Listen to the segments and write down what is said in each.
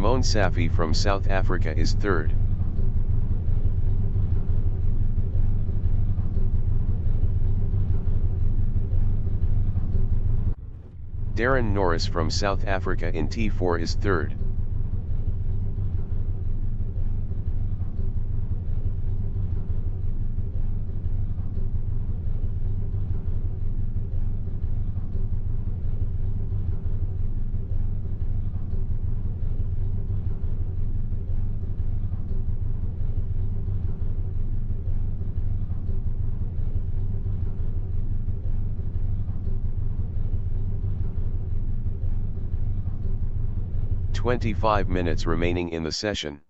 Simone Safi from South Africa is third. Darren Norris from South Africa in T4 is third. "25 minutes remaining in the session.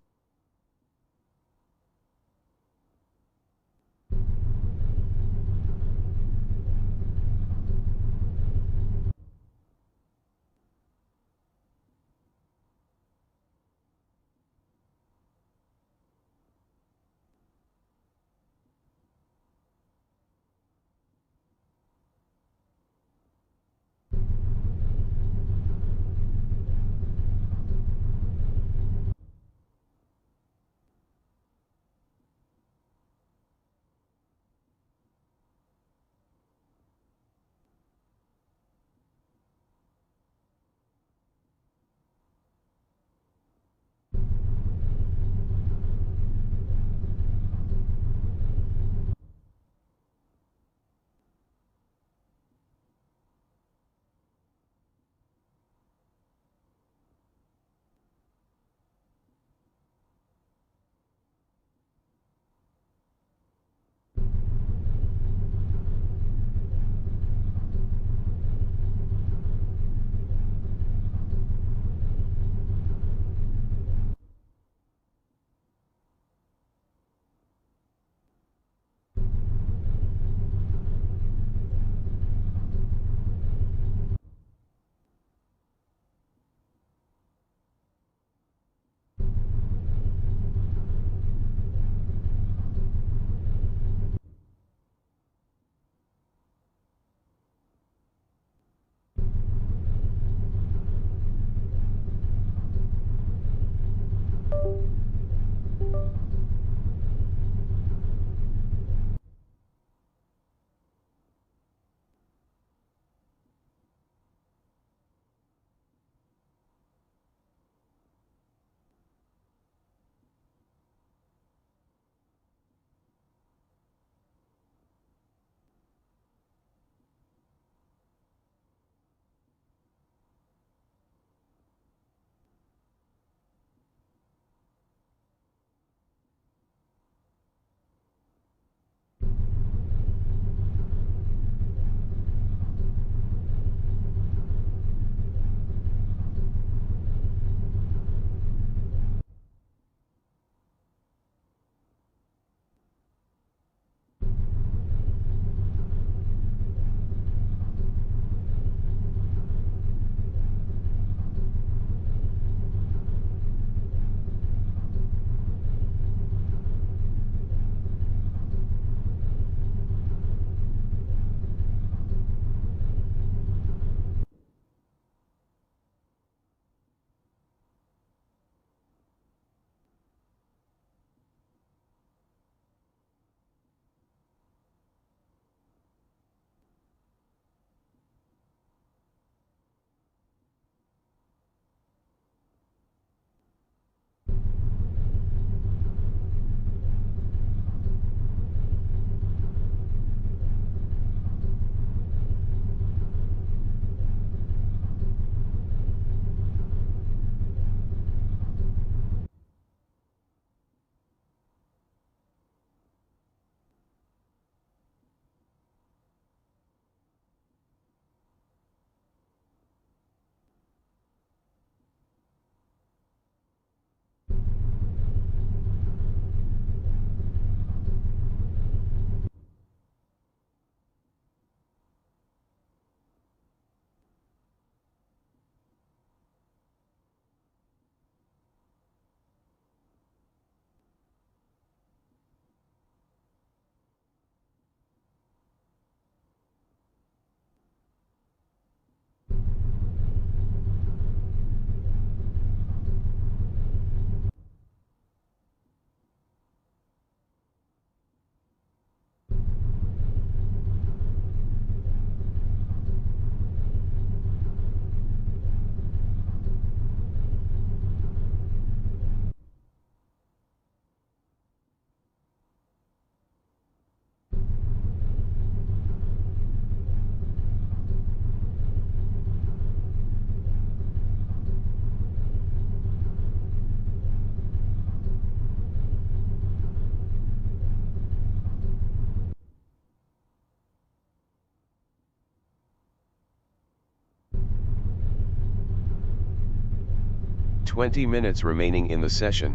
20 minutes remaining in the session.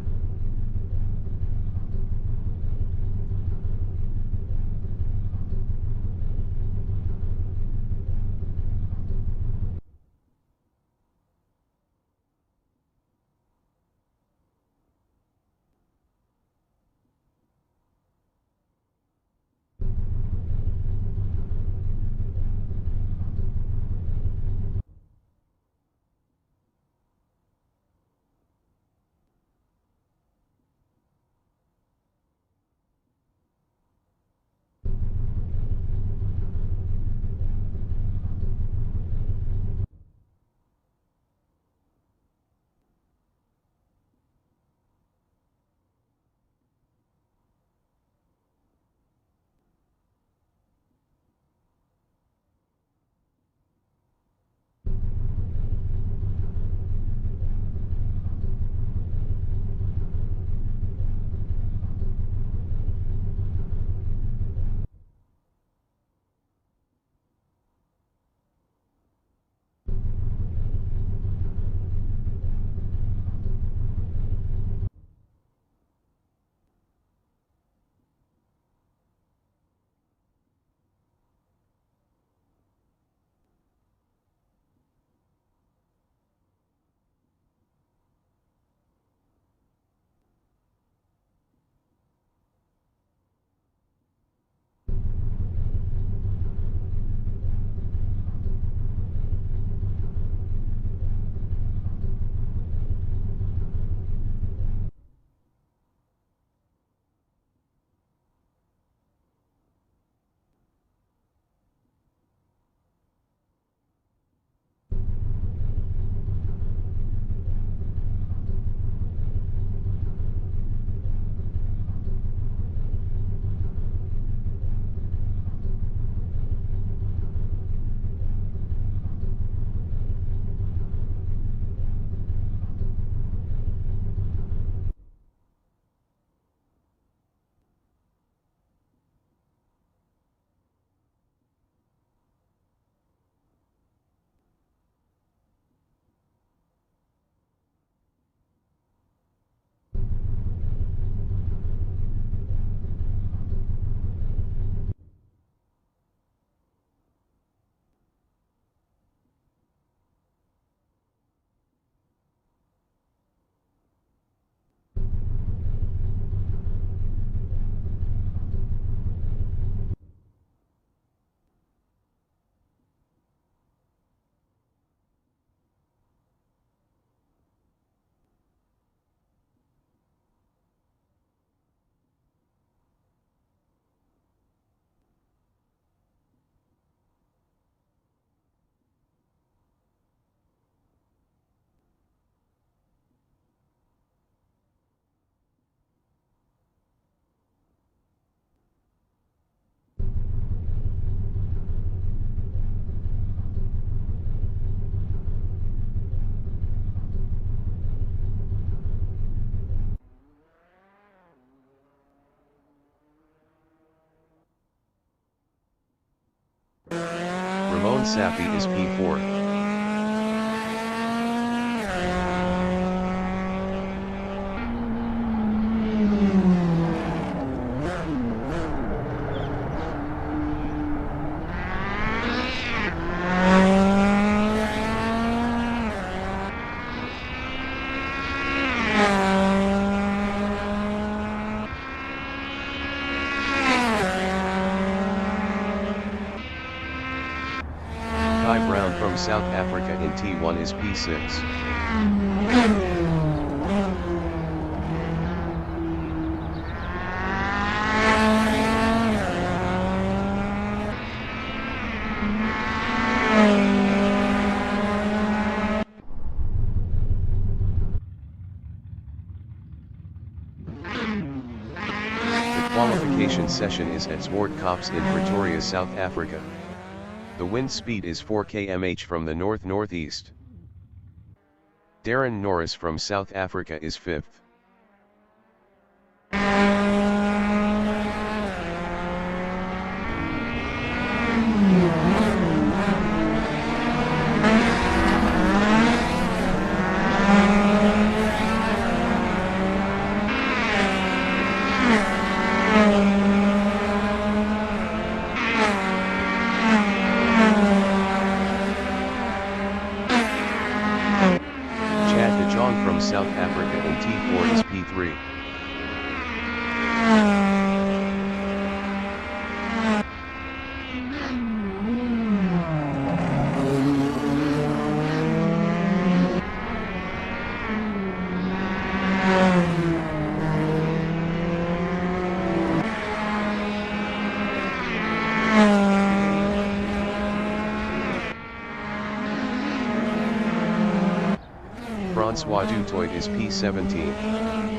Ramon Sapi is P4. From South Africa in T1 is P6. The qualification session is at Zwartkops in Pretoria, South Africa. The wind speed is 4 km/h from the north-northeast. Darren Norris from South Africa is 5th. Francois Dutoit is P17.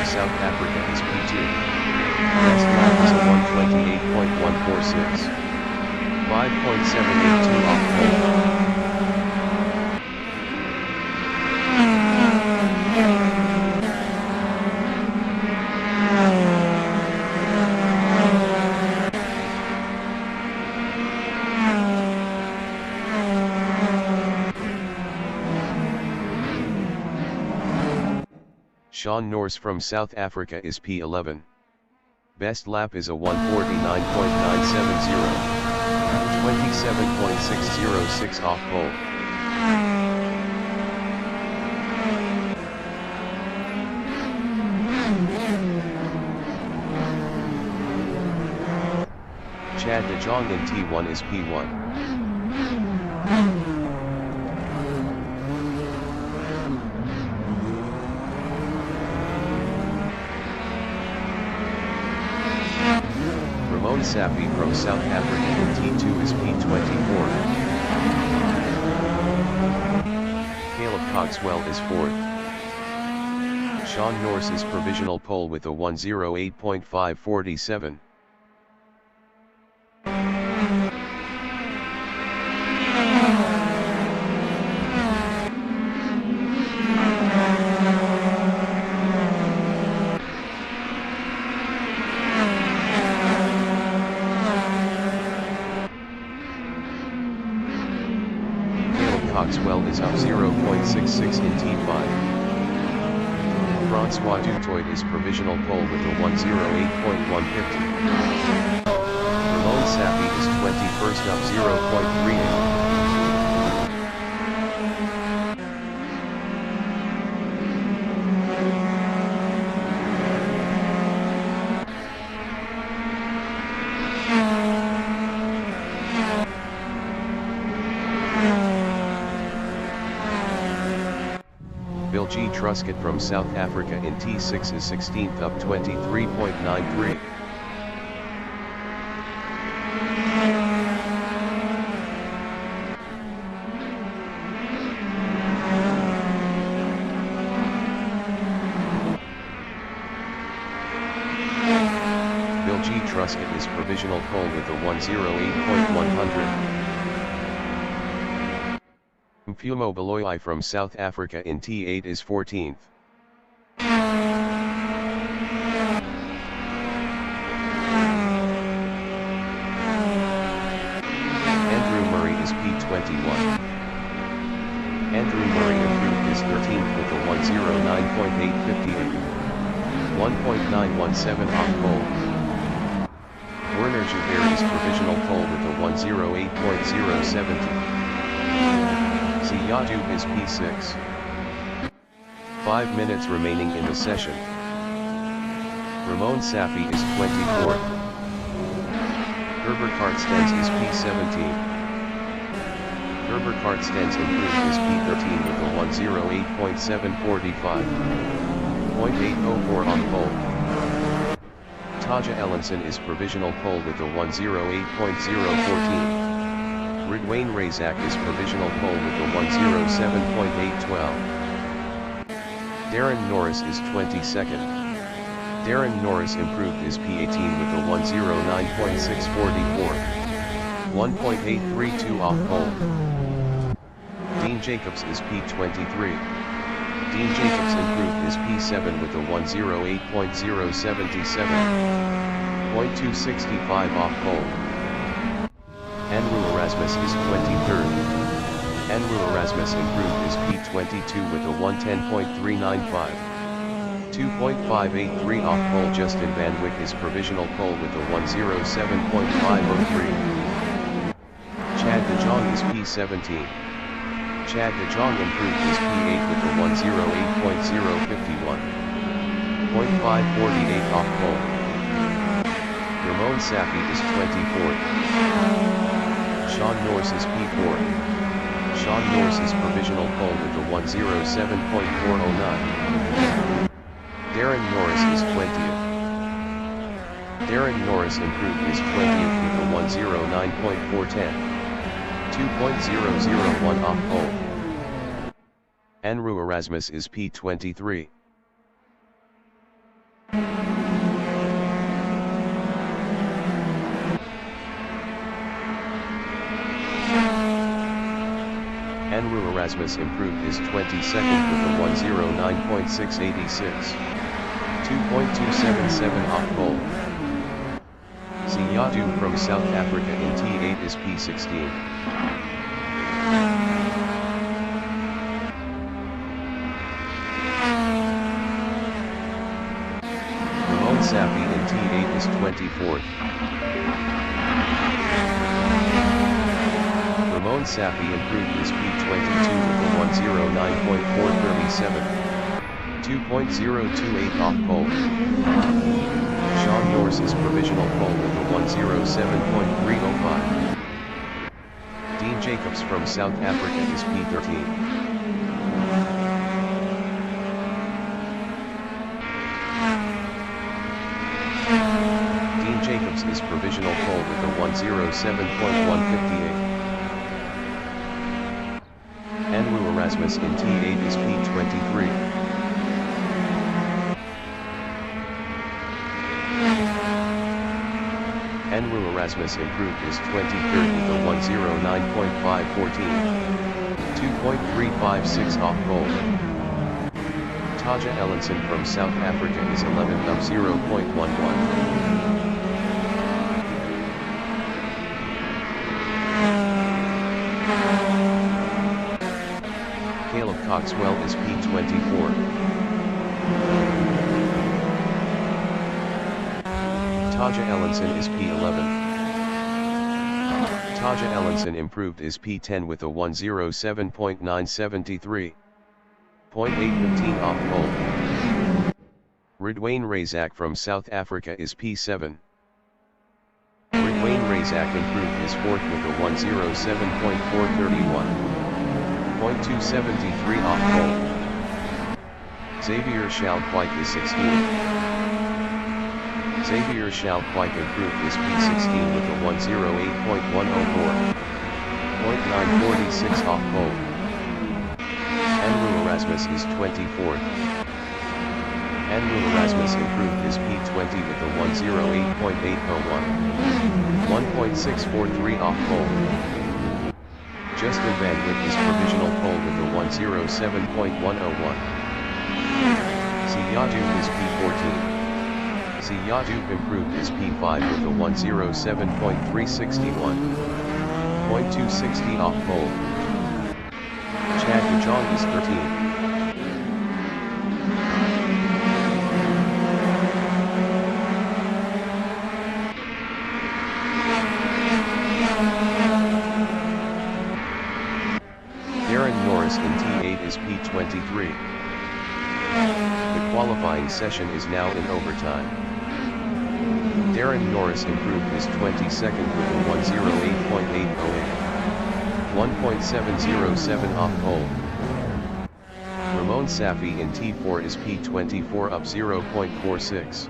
South Africa is P2. Best lap is a 128.146. 5.782 off pole. Sean Norris from South Africa is P11. Best lap is a 149.970. 27.606 off pole. Chad de Jong in T1 is P1. Ramon Sapi from South Africa in T2 is P24. Caleb Cogswell is 4th. Sean Norris is provisional pole with a 108.547. Cogswell is up 0.66 in T5. Francois Dutoit is provisional pole with a 108.150. Ramon Sapi is 21st up 0.38. Bill G. Truscott from South Africa in T6 is 16th up 23.93. Bill G. Truscott is provisional pole with a 108.100. Mfumo Baloyi from South Africa in T8 is 14th. Andrew Murray is P21. Andrew Murray improved his 13th with a 109.858. 1.917 off pole. Werner Javert is provisional pole with a 108.070. Ziyadu is P6. 5 minutes remaining in the session. Ramon Sapi is 24th. Herbert Kartstens is P17. Herbert Kartstens improved his P13 with a 108.745. 0.804 on pole. Taja Ellenson is provisional pole with a 108.014. Ridwain Razak is provisional pole with a 107.812. Darren Norris is 22nd. Darren Norris improved his P18 with a 109.644. 1.832 off pole. Dean Jacobs is P23. Dean Jacobs improved his P7 with a 108.077. 0.265 off pole. Andrew Erasmus is 23rd. Andrew Erasmus improved his P22 with a 110.395. 2.583 off pole. Justin Van Wyck is provisional pole with a 107.503. Chad de Jong is P17. Chad de Jong improved his P8 with a 108.051. .548 off pole. Ramon Safi is 24th. Sean Norris is P4. Sean Norris is provisional pole with a 107.409. Darren Norris is 20th. Darren Norris improved his 20th with a 109.410. 2.001 off pole. Andrew Erasmus is P23. Andrew Erasmus improved his 22nd with a 109.686. 2.277 off pole. Ziyadu from South Africa in T8 is P16. Ramon Safi in T8 is 24th. Ramon Safi improved his P22 with a 109.437. 2.028 off pole. Sean Norris is provisional pole with a 107.305. Dean Jacobs from South Africa is P13. Dean Jacobs is provisional pole with a 107.158. Andrew Erasmus in T8 is P23. Andrew Erasmus improved his 23rd with a 109.514. 2.356 off pole. Taja Ellenson from South Africa is 11th up 0.11. Caleb Coxwell is P24. Taja Ellenson is P11. Taja Ellenson improved his P10 with a 107.973. 0.815 off pole. Ridwain Razak from South Africa is P7. Ridwain Razak improved his 4th with a 107.431. 0.273 off pole. Xavier Schalkwijk is 16th. Xavier Schalkwijk improved his P16 with a 108.104. 0.946 off pole. Andrew Erasmus is 24th. Andrew Erasmus improved his P20 with a 108.801. 1.643 off pole. Justin Van Wyck is provisional pole with a 107.101. Ziyadu is P14. Ziyadu improved his P5 with a 107.361. 0.260 off pole. Chad Dujong is 13th. Darren Norris in T8 is P23. The qualifying session is now in overtime. Darren Norris improved his 22nd with a 108.808. 1.707 off pole. Ramon Safi in T4 is P24 up 0.46.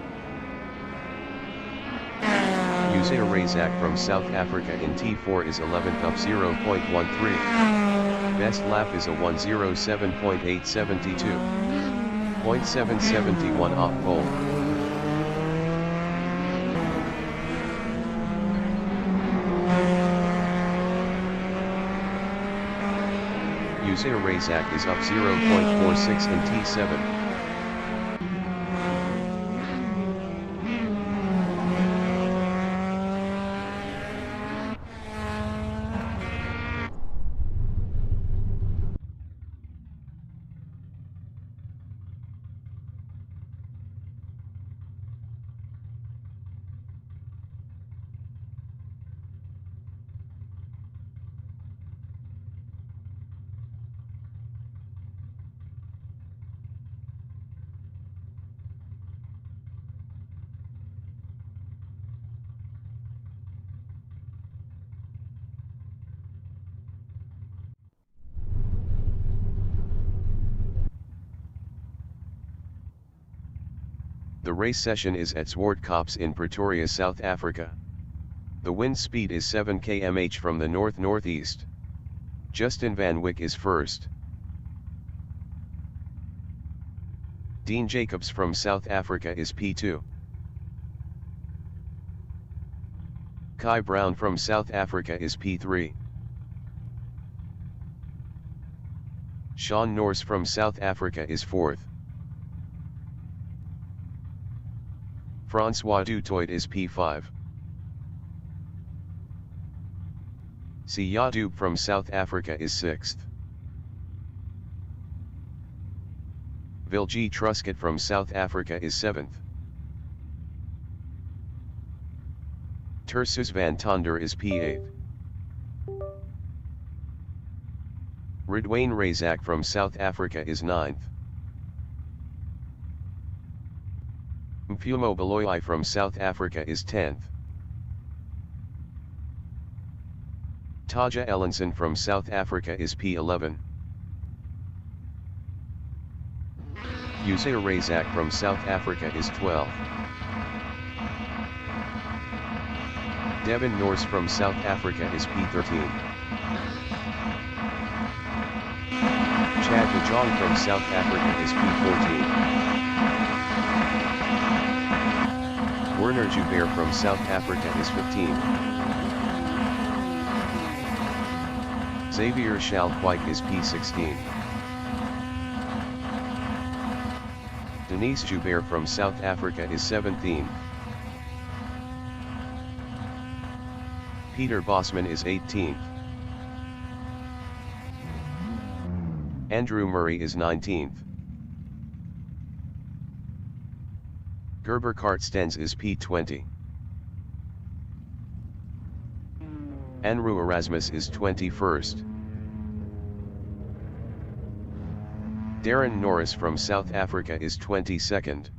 Uzair Razak from South Africa in T4 is 11th up 0.13. Best lap is a 107.872. 0.771 off pole. Uzair Razak is up 0.46 in T7. The race session is at Zwartkops in Pretoria, South Africa. The wind speed is 7 km/h from the north-northeast. Justin Van Wyck is first. Dean Jacobs from South Africa is P2. Kai Brown from South Africa is P3. Sean Norse from South Africa is 4th. Francois du Toit is P5. Siya Dube from South Africa is 6th. Vilji Truscott from South Africa is 7th. Tersus van Tonder is P8. Ridwaan Razak from South Africa is 9th. Mfumo Baloyi from South Africa is 10th. Taja Ellenson from South Africa is P11. Uzair Razak from South Africa is 12th. Devin Norse from South Africa is P13. Chad Bajong from South Africa is P14. Werner Joubert from South Africa is 15. Xavier Schalkwijk is P16. Denise Joubert from South Africa is 17. Peter Bosman is 18th. Andrew Murray is 19th. Gerber Kartstens is P20. Anru Erasmus is 21st. Darren Norris from South Africa is 22nd.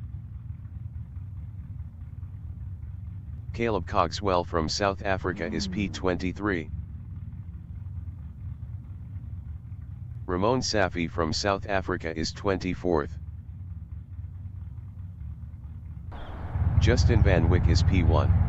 Caleb Cogswell from South Africa is P23. Ramon Safi from South Africa is 24th. Justin Van Wyck is P1.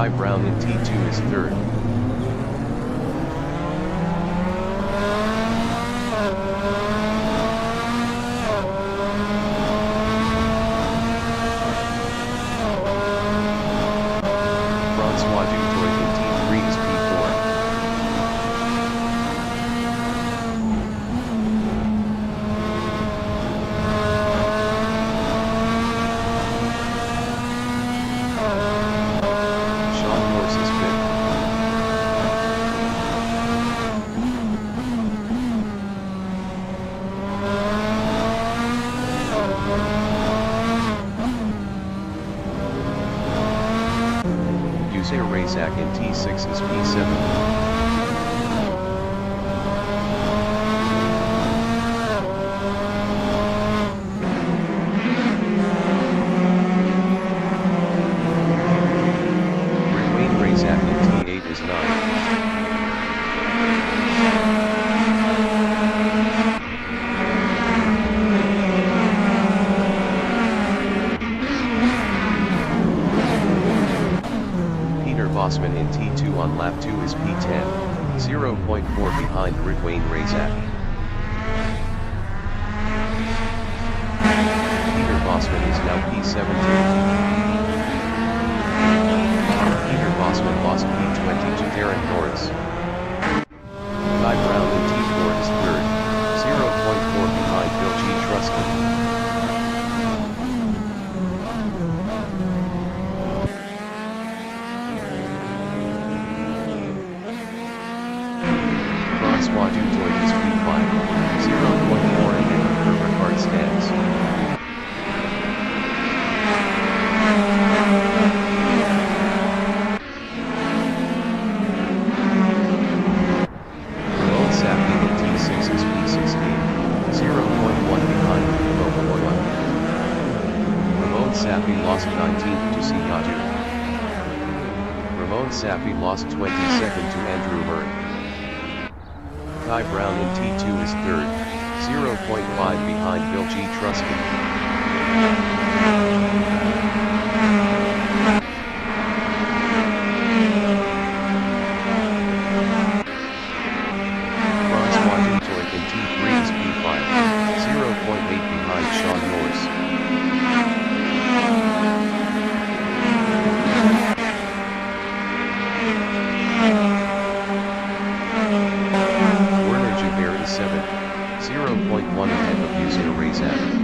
Ty Brown in T2 is third. Raceway in T6 is P7. Raceway in T8 is 9. Bossman in T2 on lap 2 is P10, 0.4 behind Raceway. Peter Bossman is now P17. Peter Bossman lost P20 to Darren Norris. Ty Brown in T4 is third, 0.4 behind Bill G. Truscott. Safi lost 22nd to Andrew Murray. Ty Brown in T2 is third, 0.5 behind Bill G. Truscott. in T3 is P5, 0.8 behind Sean Norris. Werner Joubert is 7th, 0.1 ahead of Usain Raceway.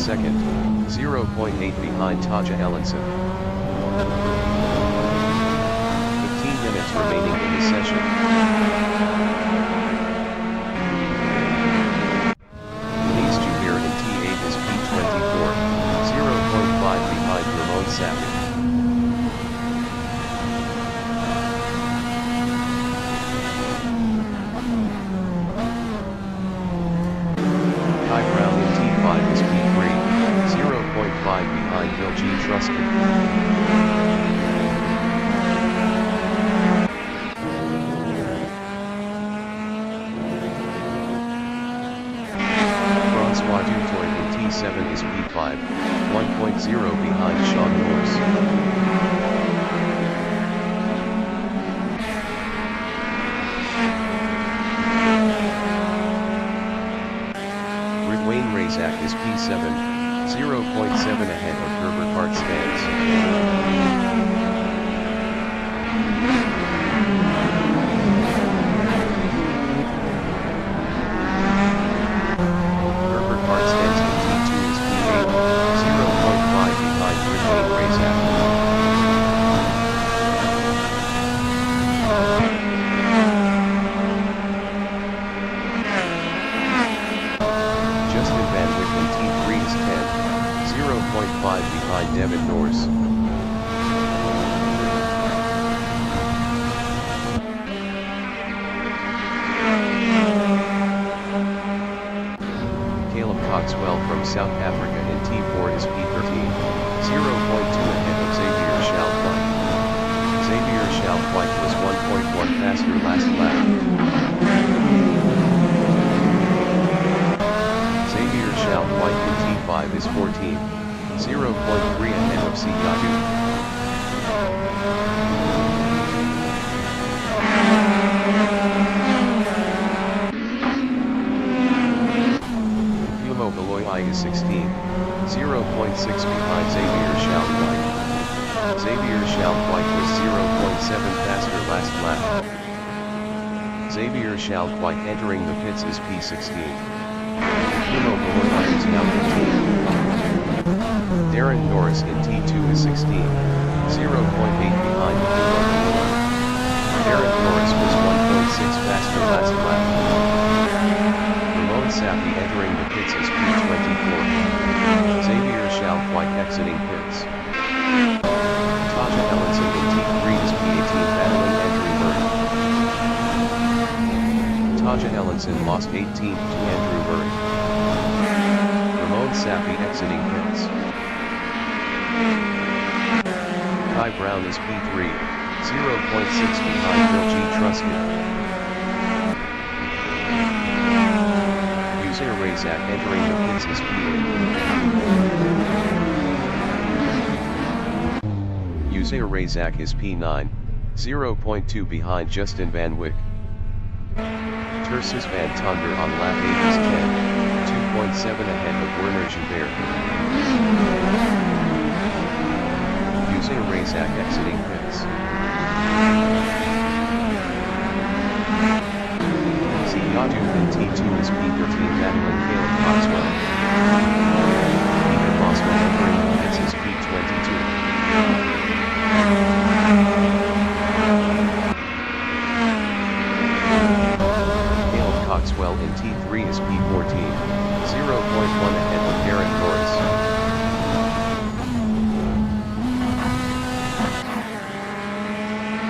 Second, 0.8 behind Taja Ellenson. 15 minutes remaining in the session. Denise Joubert in T8 is P24, 0.5 behind Ramon Sapi. Truscott. Francois Dutoit in T7 is P5, 1.0 behind Sean Norris. Razak is P7, 0.7 ahead of Gerber Kart stands. Gerber Kart stands in T2 is P8, 0.5 behind Ridwain Razak. T3 is 10, 0.5 behind Devin Norris. Caleb Coxwell from South Africa in T4 is P13, 0.2 ahead of Xavier Schalkwijk. Xavier Schalkwijk was 1.1 faster last lap. Schalkwijk in T5 is 14, 0.3 ahead of Sigadu. Timo Valois is 16, 0.6 behind Xavier Schalkwijk. Xavier Schalkwijk was 0.7 faster last lap. Xavier Schalkwijk entering the pits is P16. Timo Valois is now 15. Darren Norris in T2 is 16, 0.8 behind Timo Valois. Darren Norris was 1.6 faster last lap. Ramon Sapi entering the pits is P24. Xavier Schalkwijk exiting pits. Taja Ellenson in T3 is P18 battling Andrew Murray. Taja Ellenson lost 18th to Andrew Murray. Ramon Sapi exiting pits. Kai Brown is P3, 0.6 behind Bill G. Truscott. Usair Razak entering the pits is P8. Usair Razak is P9, 0.2 behind Justin Van Wyck. Tersus van Tonder on lap 8 is 10, 2.7 ahead of Werner Joubert. Usair Razak exiting pits. Sigadu in T2 is P13 battling Caleb Coxwell. Peter Bosman entering the pits is P22. Coxwell in T3 is P14, 0.1 ahead of Darren Norris.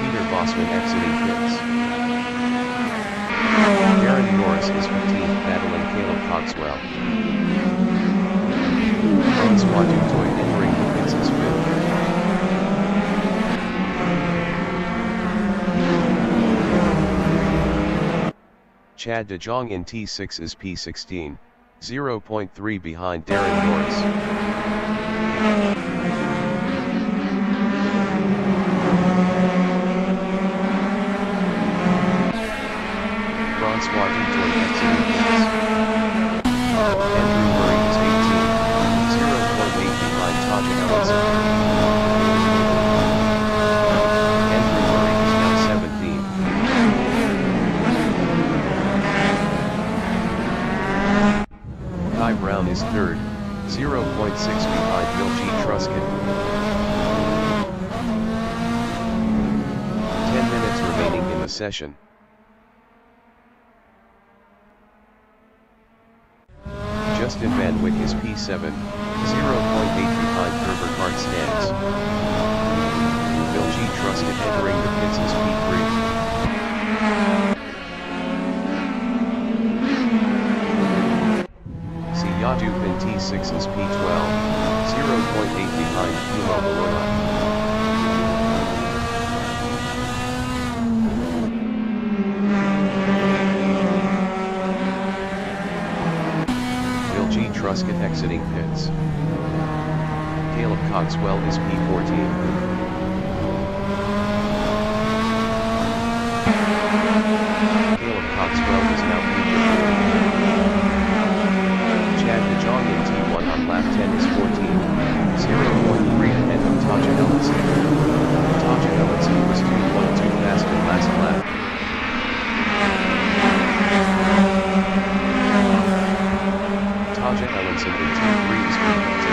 Peter Bosman exiting pits. Darren Norris is 15th battling Caleb Coxwell. Francois Dutoit entering the pits is 5th. Chad de Jong in T6 is P16, 0.3 behind Darren Norris. Francois Dutoit exiting pits. Andrew Murray is 18, 0.8 behind Taja Ellenson. Andrew Murray is now 17. Kai Brown is 3rd, 0.6 behind Bill G. Truscott. 10 minutes remaining in the session. Justin Van Wyck is P7, 0.8 behind Gerber Kart stands. Bill G. Truscott entering the pits is P3. Yadu in T6 is P12, 0.8 behind Kumo Balorla. Bill G. Truscott exiting pits. Caleb Coxwell is P14. Caleb Coxwell is now P15. Chad DeJong in T1 on lap 10 is 14, 0.3 ahead of Taja Ellenson. Taja Ellenson was 2.2 fast in last lap. Taja Ellenson in T3 is P15,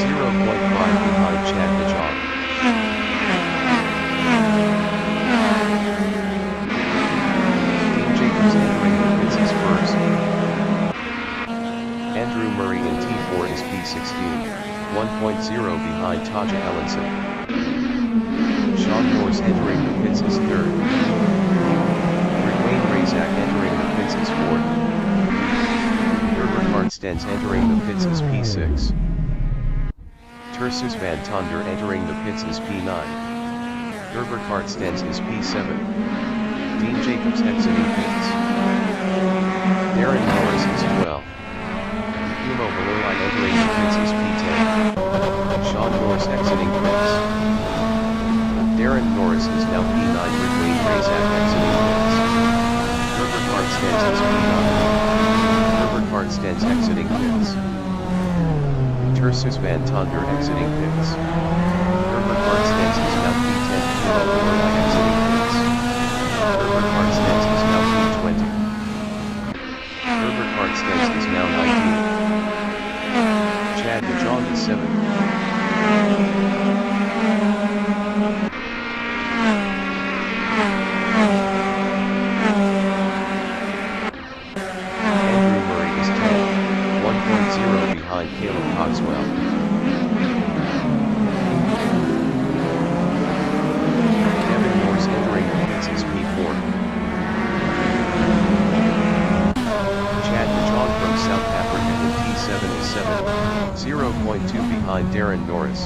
0.5 behind Chad DeJong. Andrew Murray in T4 is P16, 1.0 behind Taja Ellenson. Sean Morse entering the pits is third. Wayne Razak entering the pits is fourth. Herbert Hartstens entering the pits is P6. Tersus Van Tonder entering the pits is P9. Herbert Hartstens is P7. Dean Jacobs exiting pits. Darren Norris is 12. Kumo Balorla entering the pits is P10. Sean Norris exiting pits. Darren Norris is now P9 with Wayne Razak exiting pits. Herbert Hartstens is P9. Herbert Hartstens exiting pits. Tersus Van Tonder exiting pits. Herbert Hartstens is now P10. Kumo Balorla exiting pits. Herbert Hartstens is now P20. Herbert Hartstens is now 19. Chad DeJong is 7. Andrew Murray is 10, 1.0 behind Caleb Coxwell. Devin Morse entering the pits is P4. Chad DeJong from South Africa in T7 is 7, 0.2 behind Darren Norris.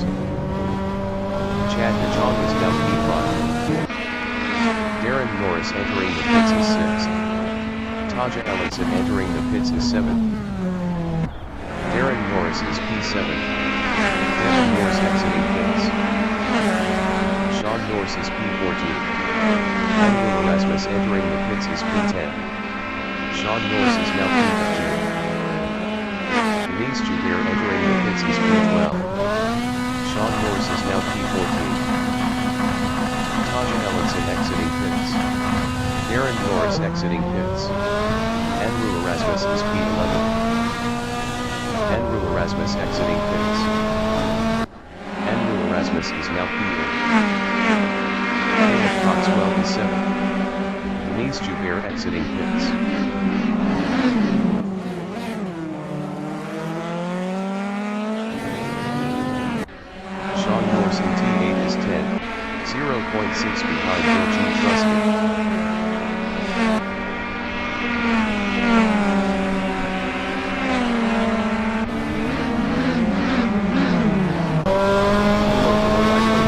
Chad DeJong is now P5. Darren Norris entering the pits is 6th. Taja Ellenson entering the pits is 7th. Darren Norris is P7. Devin Morse exiting pits. Sean Norris is P14. Andrew Erasmus entering the pits is P10. Sean Norris is now P15. Denise Joubert entering the pits is P12. Sean Norris is now P14. Taja Ellenson exiting pits. Darren Norris exiting pits. Andrew Erasmus is P11. Andrew Erasmus exiting pits. Andrew Erasmus is now P8. Caleb Coxwell is 7. Denise Joubert exiting pits. Sean Norris in T8 is 10, 0.6 behind Bill G. Truscott.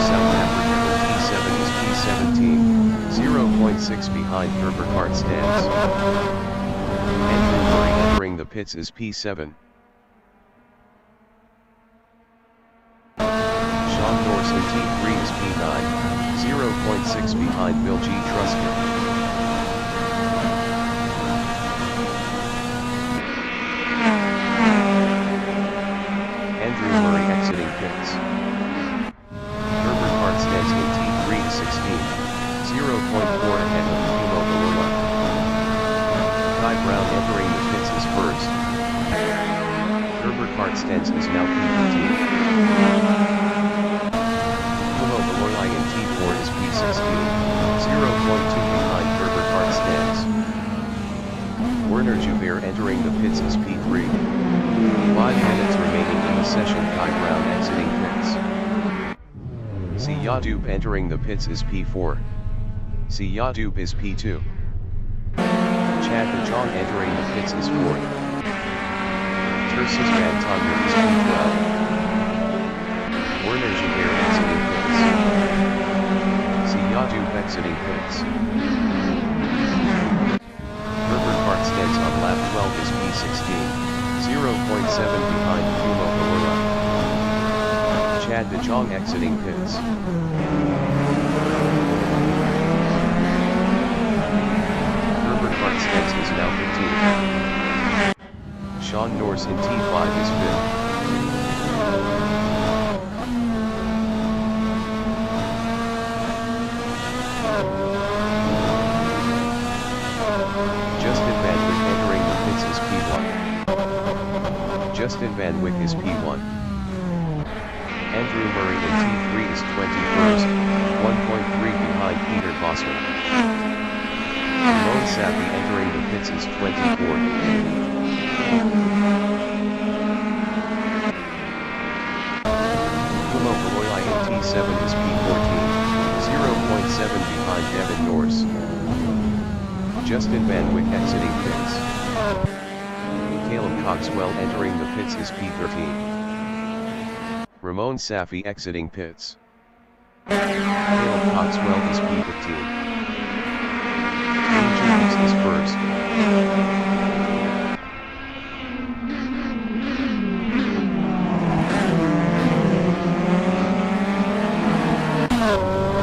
South Africa in T7 is P17, 0.6 behind Herbert Hartstens. Andrew Murray entering the pits is P7. Sean Norris in T3 is P9, 0.6 behind Bill G. Truscott. Andrew Murray exiting pits. Herbert Hartstens in T3 is 16, 0.4 ahead of Kumo Balorla. Kai Brown entering the pits is first. Herbert Hartstens is now P15. Kumo Balorla in T4 is P16, 0.2 behind Herbert Hartstens. Werner Joubert entering the pits is P3. 5 minutes remaining in the session. Kai Brown exiting pits. Siya Dube entering the pits is P4. Siya Dube is P2. Chad DeJong entering the pits is 4th. Tersus Van Tonder is P12. Werner Joubert exiting pits. Ziyadu exiting pits. Herbert Hartstedt on lap 12 is P16, 0.7 behind Kumo Horula. Chad de Jong exiting pits. Herbert Hartstedt is now 15th. Sean Norris in T5 is 5th. Justin Van Wyck is P1. Andrew Murray in T3 is 21st, 1.3 behind Peter Bosman. Ramon Sapi entering the pits is 24th. Kumo Horula in T7 is P14, 0.7 behind Devin Norris. Justin Van Wyck exiting pits. Caleb Coxwell entering the pits is P13. Ramon Safi exiting pits. Caleb Coxwell is P15. James is first.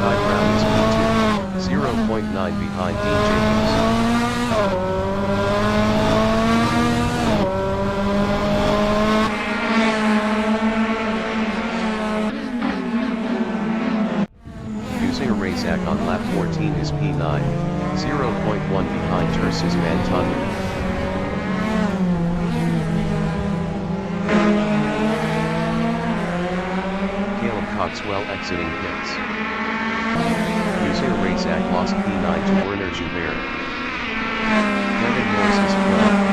Guy Brown is P2, 0.9 behind Dean Jacobs. On lap 14 is P9, 0.1 behind Tersis Van Tonder. Caleb Coxwell exiting pits. Usair Razak lost P9 to Werner Joubert. Devin Norris is 12th.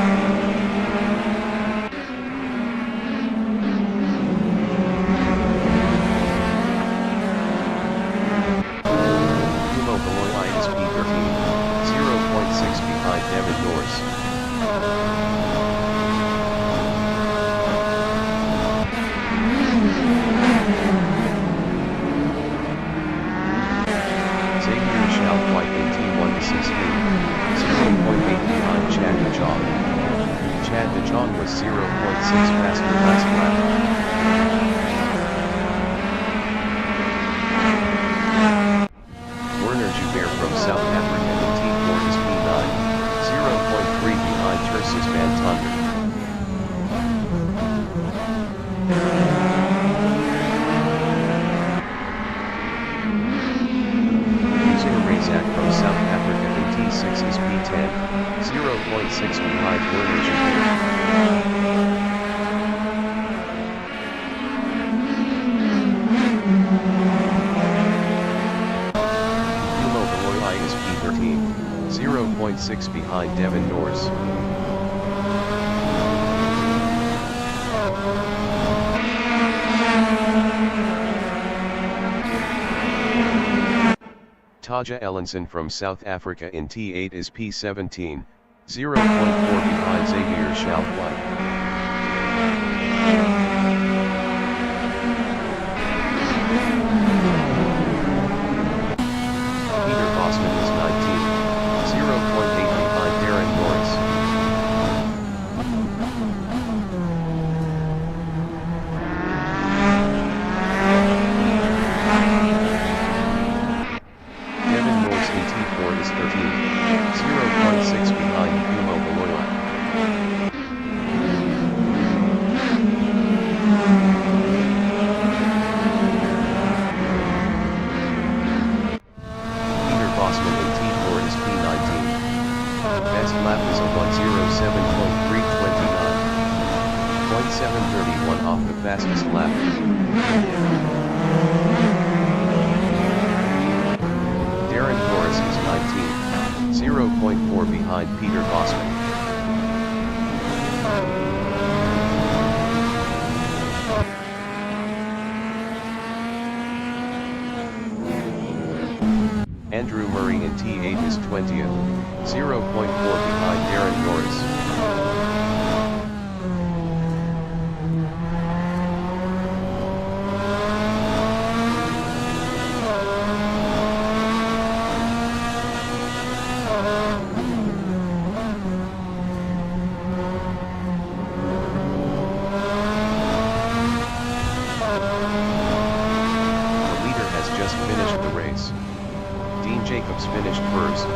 Devin Norris. Xavier Shalquite in T1 to 16, 0.8 behind Chad de Jong. Chad de Jong was 0.6 faster last lap. Werner Joubert from South Africa in T4 is P9. 0.3 behind Tersis Van Tonder. Using Razak from South Africa in T6 is P10, 0.6 behind Werner Joubert. Kumo Horula is P13. 0.6 behind Devin Norris. Taja Ellenson from South Africa in T8 is P17, 0.4 behind Xavier Shalquite. Peter Bosman is 19th. 0.8 behind Darren Norris. Devin Norris in T4 is 13th, 0.6 behind Kumo Horula. Peter Bosman in T4 is P19. Best lap is a 1:07.329. 0.731 off the fastest lap. Darren Norris is 19th, 0.4 behind Peter Bosman. Andrew Murray in T8 is 20th, 0.4 behind Darren Norris. just finished the race. Dean Jacobs finished first.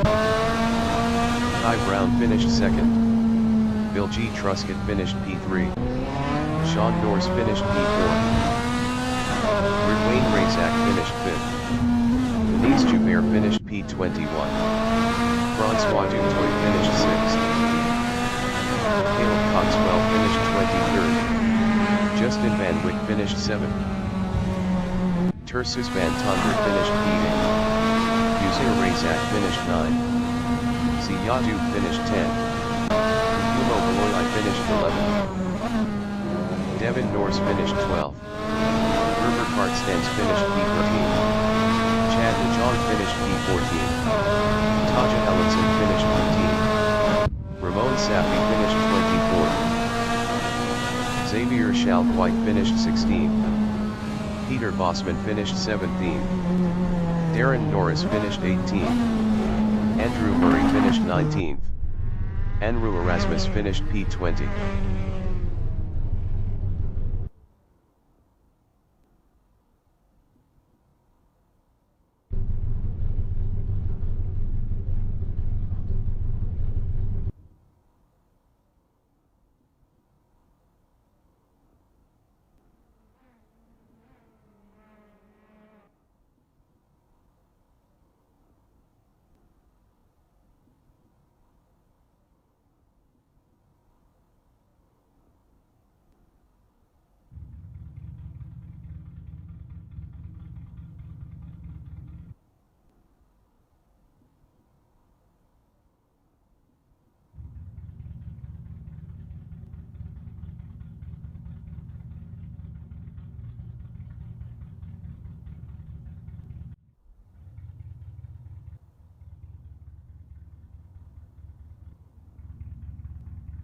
Ty Brown finished second. Bill G. Truscott finished P3. Sean Norris finished P4. Ridwayne Razak finished 5th. Denise Joubert finished P21. Francois Dutoit finished 6th. Caleb Coxwell finished 23rd. Justin Van Wyck finished 7th. Tersus Van Tonder finished P8. Uzair Razak finished 9th. Ziyadu finished 10th. Humo Beloy finished 11th. Devin Norris finished 12th. Herbert Hartstens finished P13. Chad DeJong finished P14. Taja Ellenson finished 15th. Ramon Safi finished 24th. Xavier Schalkwijk finished 16th. Peter Bossman finished 17th. Darren Norris finished 18th. Andrew Murray finished 19th. Andrew Erasmus finished P20.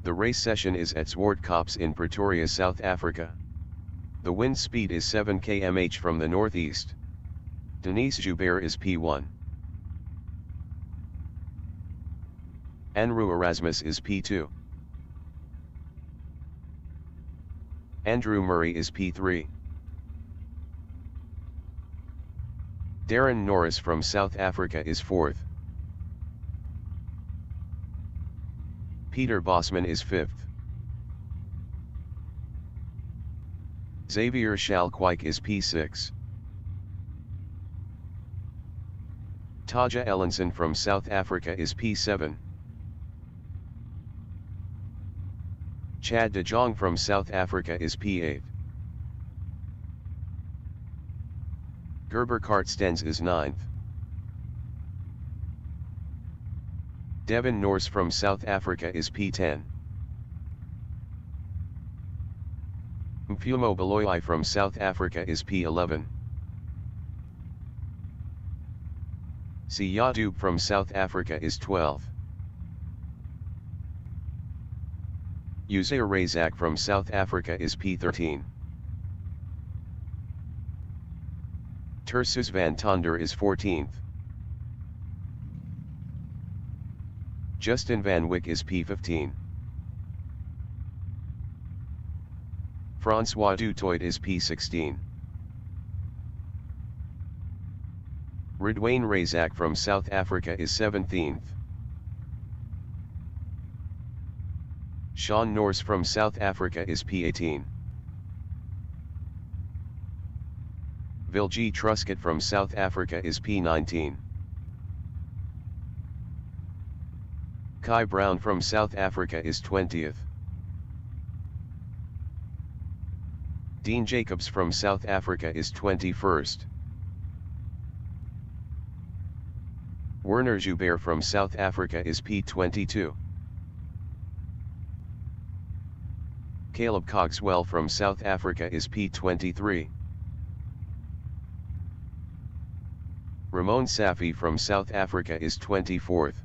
The race session is at Zwartkops in Pretoria, South Africa. The wind speed is 7 km/h from the northeast. Denise Joubert is P1. Andrew Erasmus is P2. Andrew Murray is P3. Darren Norris from South Africa is 4th. Peter Bossman is 5th. Xavier Schalkwijk is P6. Taja Ellenson from South Africa is P7. Chad DeJong from South Africa is P8. Gerber Kartstens is 9th. Devin Norris from South Africa is P10. Mfumo Beloy from South Africa is P11. Ziyadu from South Africa is 12. Uzair Razak from South Africa is P13. Tersus Van Tonder is 14th. Justin Van Wyck is P15. Francois Dutoit is P16. Ridwayne Razak from South Africa is 17th. Sean Norris from South Africa is P18. Bill G. Truscott from South Africa is P19. Kai Brown from South Africa is 20th. Dean Jacobs from South Africa is 21st. Werner Joubert from South Africa is P22. Caleb Coxwell from South Africa is P23. Ramon Safi from South Africa is 24th.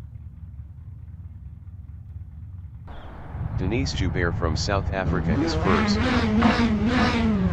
Denise Joubert from South Africa is 1st.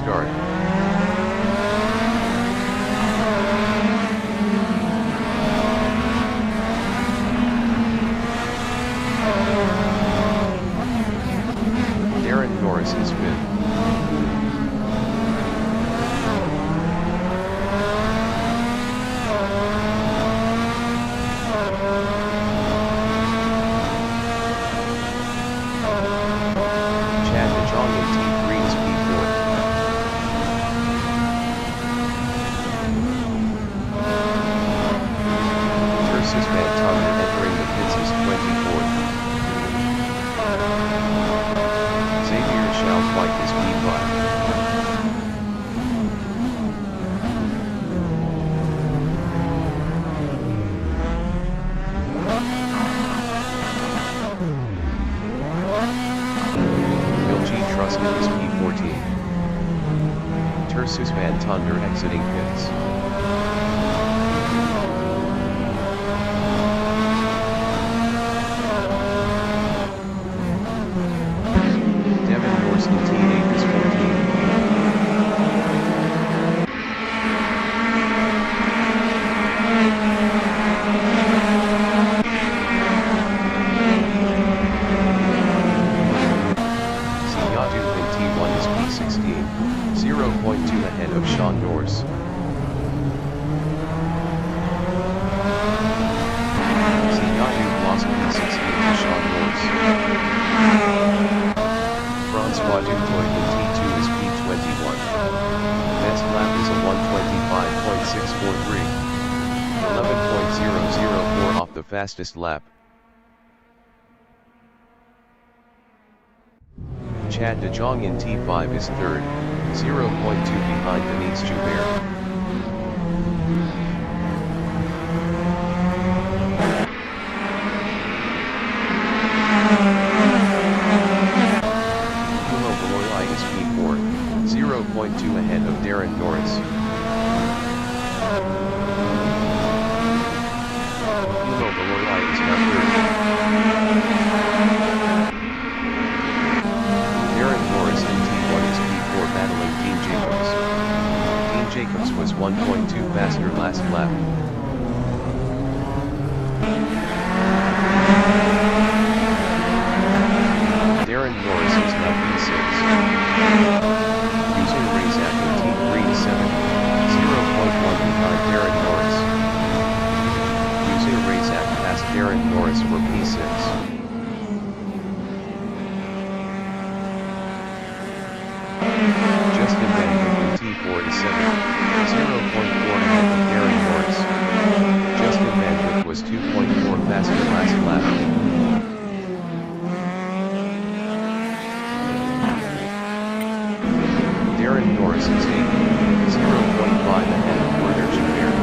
start. Darren Norris is fifth. Is P14. Tersus van Tonder exiting pits. Devin Norris in T8 is 14. P16, 0.2 ahead of Sean Norris. Ziyadu lost P16 to Sean Norris. Francois Dutoit in T2 is P21. Best lap is a 1:25.643. 11.004 off the fastest lap. Chad de Jong in T5 is third, 0.2 behind Denise Joubert. Kumo Beloyi is P4, 0.2 ahead of Darren Norris. Kumo Beloyi is now third. Battling Dean Jacobs. Dean Jacobs was 1.2 faster last lap. Darren Norris is now P6. Using race after T3 is 7, 0.1 behind Darren Norris. Using race after past Darren Norris for P6. Justin Van Hook in T4 is 7, 0.4 ahead of Darren Norris. Justin Van Hook was 2.4 faster last lap. Darren Norris is 8, 0.5 ahead of Werner Joubert.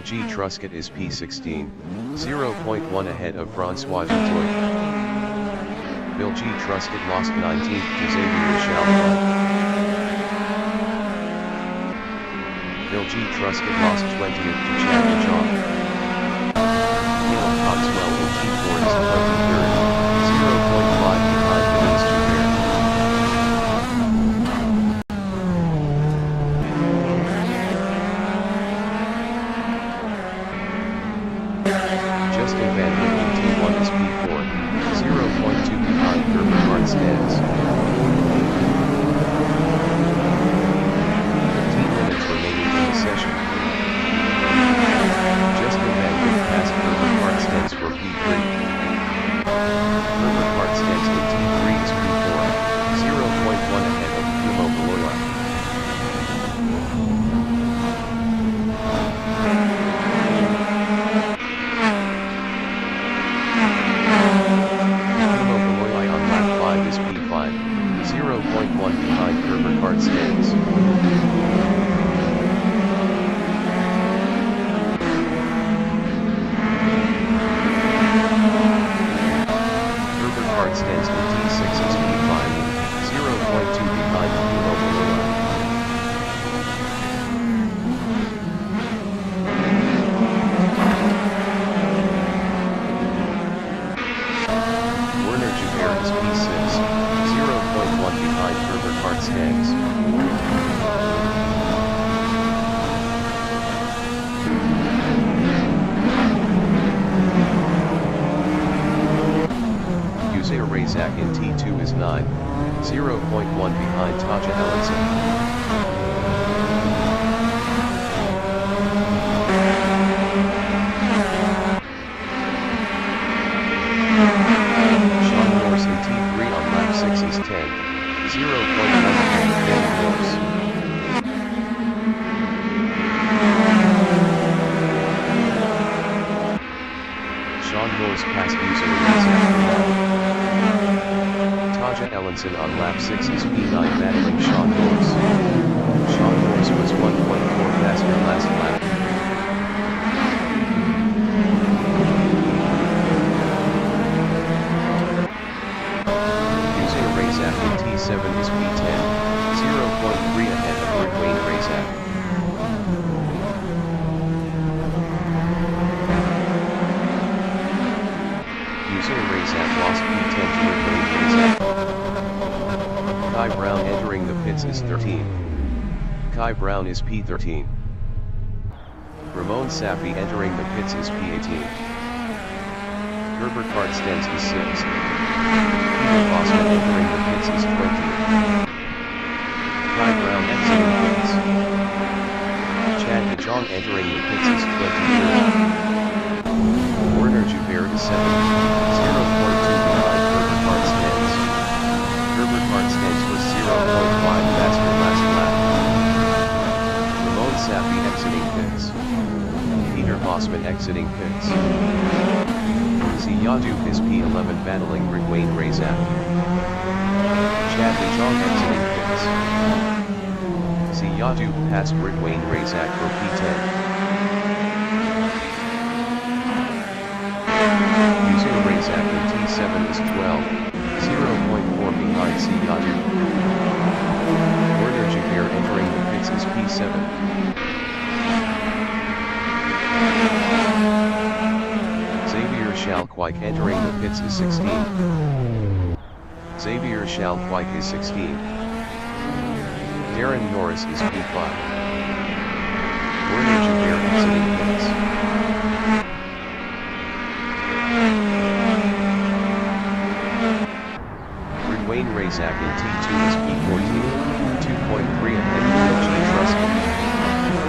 G. Truscott is P16, 0.1 ahead of Francois Dutoit. Bill G. Truscott lost 19th to Xavier Chalfant. Bill G. Truscott lost 20th to Chad de Jong. Caleb Coxwell in T4 is 23rd, 0.5 behind Denise Joubert. Justin Van Hook in T1 is P4, 0.2 behind Gerben Hartstens. 15 minutes remaining in the session. Allenson on lap 6 is P9 battling Sean Norris. Sean Norris was 1.4 faster last lap. Using a race app in T7 is P10, 0.3 ahead of Raceway race app. Using a race app lost P10 to Raceway race app. Kai Brown entering the pits is 13. Kai Brown is P13. Ramon Safi entering the pits is P18. Herbert Hartstens is 6th. Peter Bosman entering the pits is 20th. Kai Brown exiting pits. Chad De Jong entering the pits is 23rd. Werner Joubert is 7th, 0.2 behind Herbert Hartstens. Herbert Hartstens was 0.5 faster last lap. Ramon Safi exiting pits. Peter Bosman exiting pits. Ziyadu is P11 battling Raceway race app. Chad De Jong exiting pits. Ziyadu passed Raceway race app for P10. Using a race app in T7 is 12, 0.4 behind Ziyadu. Werner Joubert entering the pits is P7. Xavier Schalkwijk entering the pits is 16. Xavier Schalkwijk is 16. Darren Norris is P5. Werner Joubert exiting pits. Raceway race app in T2 is P14, 2.3 ahead of Will G. Truscott.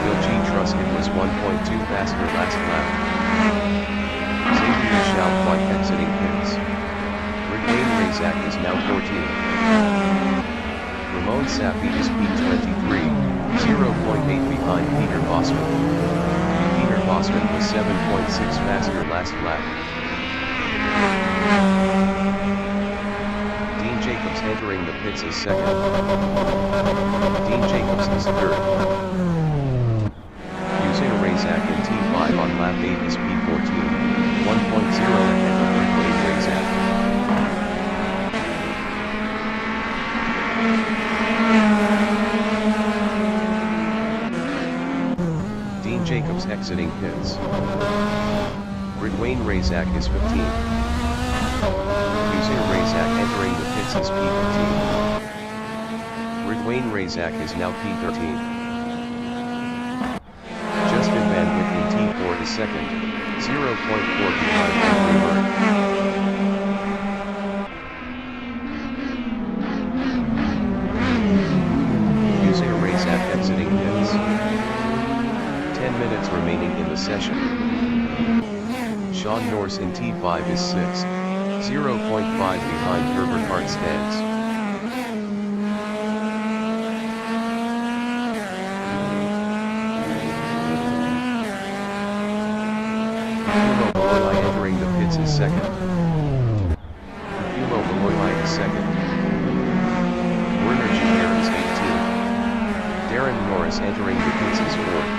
Will G. Truscott was 1.2 faster last lap. Xavier Schalkwijk exiting pits. Raceway race app is now 14. Ramon Safi is P23, 0.8 behind Peter Bosman. Peter Bosman was 7.6 faster last lap. Dean Jacobs entering the pits is 2nd. Dean Jacobs is 3rd. Using a race app in T5 on lap 8 is P14, 1.0 ahead of Raceway race app. Dean Jacobs exiting pits. Raceway race app is 15. Using a race app entering the pits is P15. Raceway race app is now P13. Justin Van Wyck in T4 is 2nd, 0.4 behind Henry Berg. Using a race app exiting pits. 10 minutes remaining in the session. Sean Norris in T5 is 6th, 0.5 behind Herbert Hartstens. Kumo Beloyi entering the pits is 2nd. Kumo Beloyi is 2nd. Werner Joubert is 18th. Darren Norris entering the pits is 4th.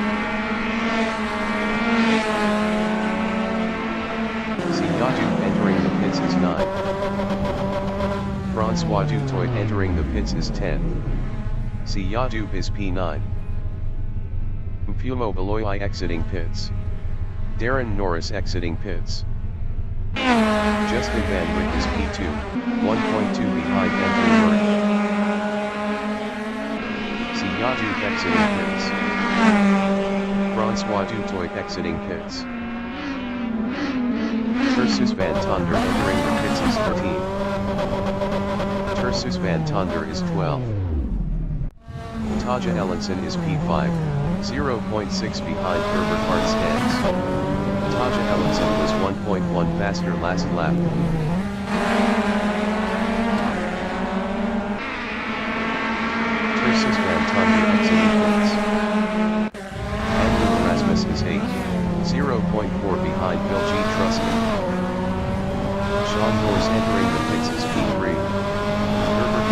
Ziyadu entering the pits is 9. Francois Dutoit entering the pits is 10. Ziyadu is P9. Kumo Beloyi exiting pits. Darren Norris exiting pits. Justin Van Wyck is P2, 1.2 behind Henry Berg. Ziyadu exiting pits. Francois Dutoit exiting pits. Tersus Van Tonder entering the pits is 13. Tersus Van Tonder is 12. Taja Ellenson is P5, 0.6 behind Herbert Hartstens. Taja Ellenson was 1.1 faster last lap. Tersus Van Tonder exiting pits. Andrew Erasmus is 8th, 0.4 behind Will G. Truscott. Sean Norris entering the pits is P3. Herbert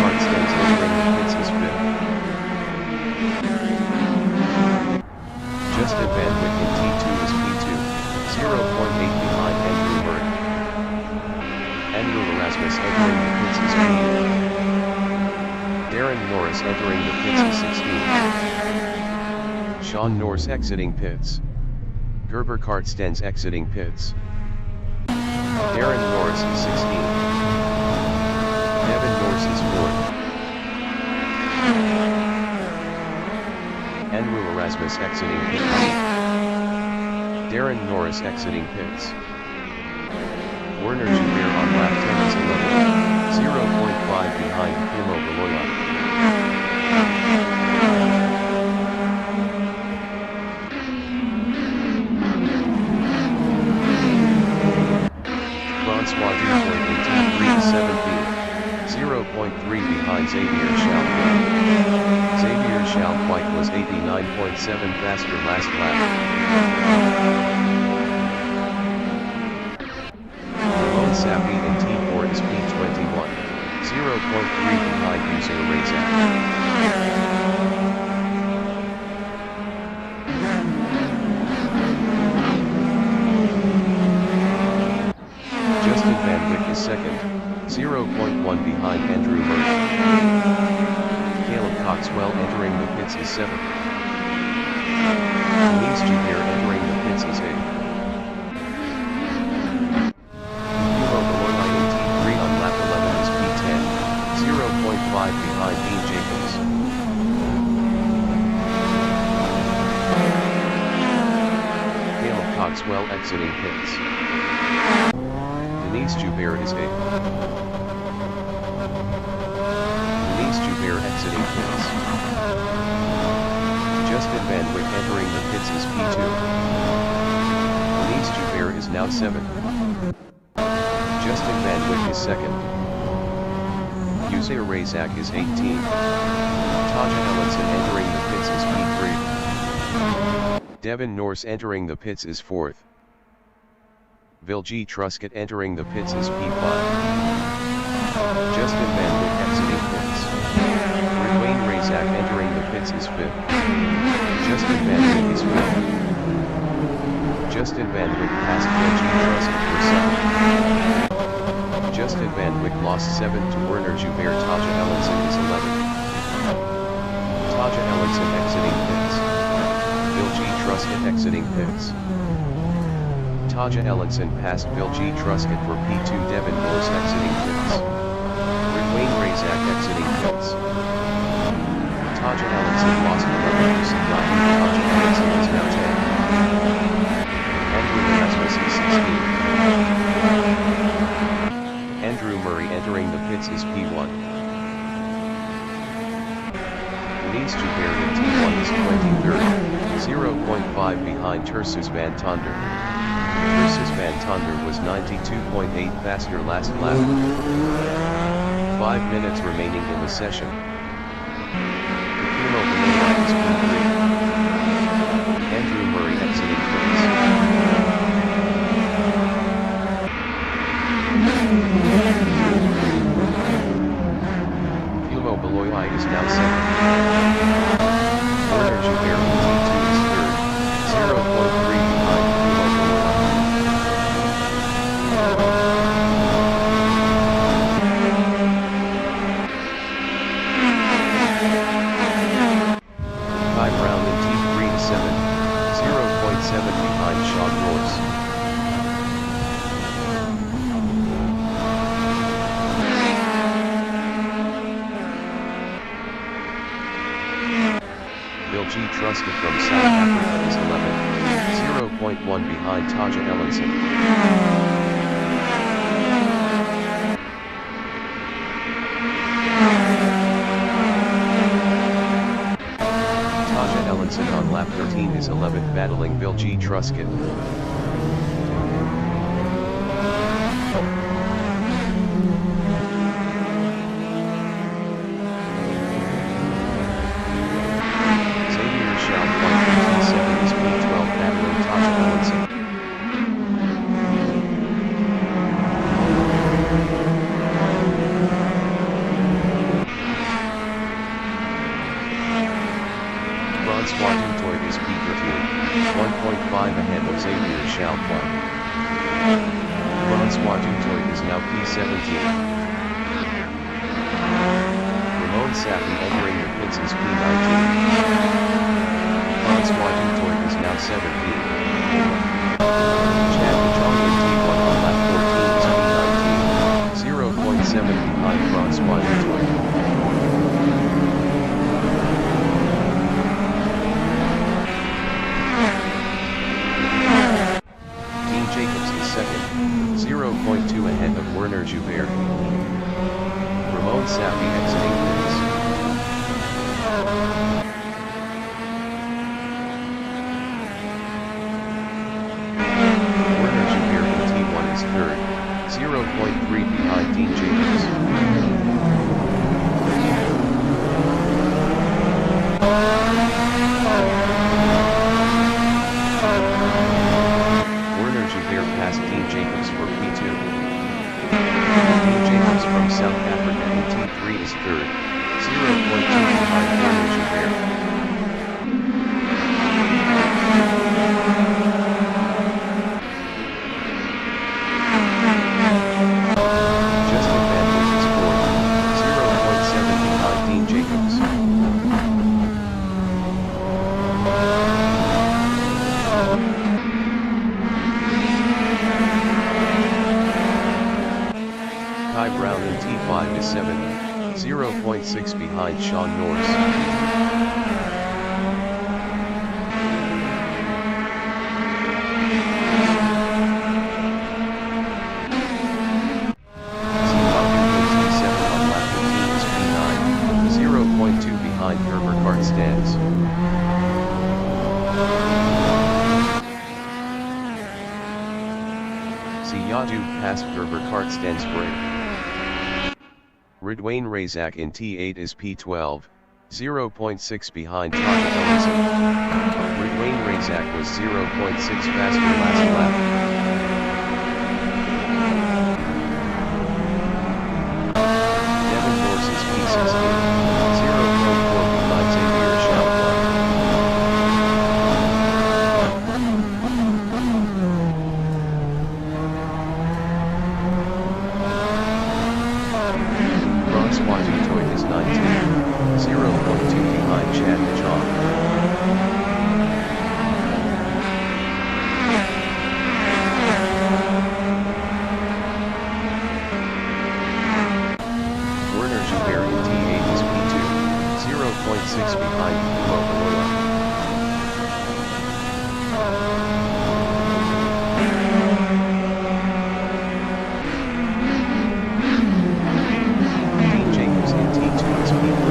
Norris entering the pits is 16. Sean Norris exiting pits. Gerber Kartstens exiting pits. Darren Norris is 16. Devin Norris is 4th. Andrew Erasmus exiting pits. Darren Norris exiting pits. Werner Joubert on lap 10 is 11, 0.5 behind Timo Beloya. Francois Dufour in T3 is 17, 0.3 behind Xavier Schalkwijk. Xavier Schalkwijk was 89.7 faster last lap. Safi in T4 is P21, 0.3 behind user Razak. Justin Van Wyck is second, 0.1 behind Andrew Murray. Caleb Coxwell entering the pits is 7th. Denise Joubert entering the pits is 8th. Behind Dean Jacobs. Caleb Coxwell exiting pits. Denise Joubert is 8th. Denise Joubert exiting pits. Justin Van Wyck entering the pits is P2. Denise Joubert is now 7th. Justin Van Wyck is 2nd. Usair Razak is 18. Taja Ellenson entering the pits is P3. Devin Norris entering the pits is 4th. Vilji Truscott entering the pits is P5. Justin Van Wyck exiting pits. Wayne Razak entering the pits is 5th. Justin Van Wyck is 5th. Justin Van Wyck passed Vilji Truscott for 7th. Justin Van Wyck lost 7th to Werner Joubert. Taja Ellenson is 11th. Taja Ellenson exiting pits. Vilji Truscott exiting pits. Taja Ellenson passed Vilji Truscott for P2. Devin Norris exiting pits. Wayne Razak exiting pits. Taja Ellenson lost 11th to Sindaki. Taja Ellenson is now 10th. Andrew Erasmus is 16th. Andrew Murray entering the pits is P1. Denise Joubert in T1 is 23rd, 0.5 behind Tersus van Tonder. Tersus van Tonder was 92.8 faster last lap. 5 minutes remaining in the session. Timo Beloya is P3. Andrew Murray exiting pits. Timo Beloya is now 2nd. Werner Joubert in T2 is 3rd, 0.3 behind Timo Beloya. 5 round in T3 is 7th, 0.7 behind Sean Norris. Vilji Truscott from South Africa is 11th, 0.1 behind Taja Ellenson. Taja Ellenson on lap 13 is 11th battling Vilji Truscott. Zwartkops is P13, 1.5 ahead of Xavier Schalkwijk. Zwartkops is now P17. Ramon Ramon Safi entering the pits is P19. Francois Dutoit is now 17th. Chad DeJong in T1 on lap 14 is P19, 0.7 behind Francois Dutoit. Dean Jacobs is second, 0.2 ahead of Werner Joubert. Ramon Safi exiting pits. Werner Joubert in T1 is third, 0.3 behind Dean Jacobs. Werner Joubert passed Dean Jacobs for P2. Dean Jacobs from South Africa in T3 is third, 0.2 behind Werner Joubert. Justin Van Wyk is fourth, 0.7 behind Dean Jacobs. Kai Brown in T5 is 7th, 0.6 behind Sean Norris. Zimbabwe in T7 on lap 15 is P9, 0.2 behind Gerber Kart stands. Ziyadu passed Gerber Kart stands break. Ridwain Razak in T8 is P12, 0.6 behind Taja Ellison. Ridwain Razak was 0.6 faster last lap. Devin Norris is P16, 0.4 behind Xavier Chalfant. Francois Dutoit is 19, 0.2 behind Chad DeJong. Werner Joubert in T8 is P2, 0.6 behind Kumo Balola. Dean Jacobs in T2 is P3.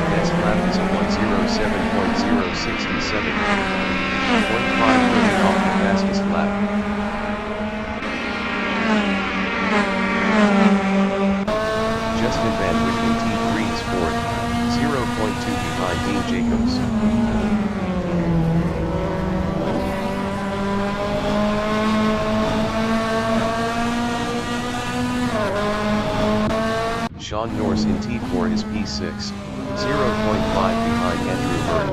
Best lap is 1:07.067. 1:5 off the fastest lap. Justin Van Wyk in T3 is 4th, 0.2 behind Dean Jacobs. Sean Norris in T4 is P6, 0.5 behind Andrew Murray.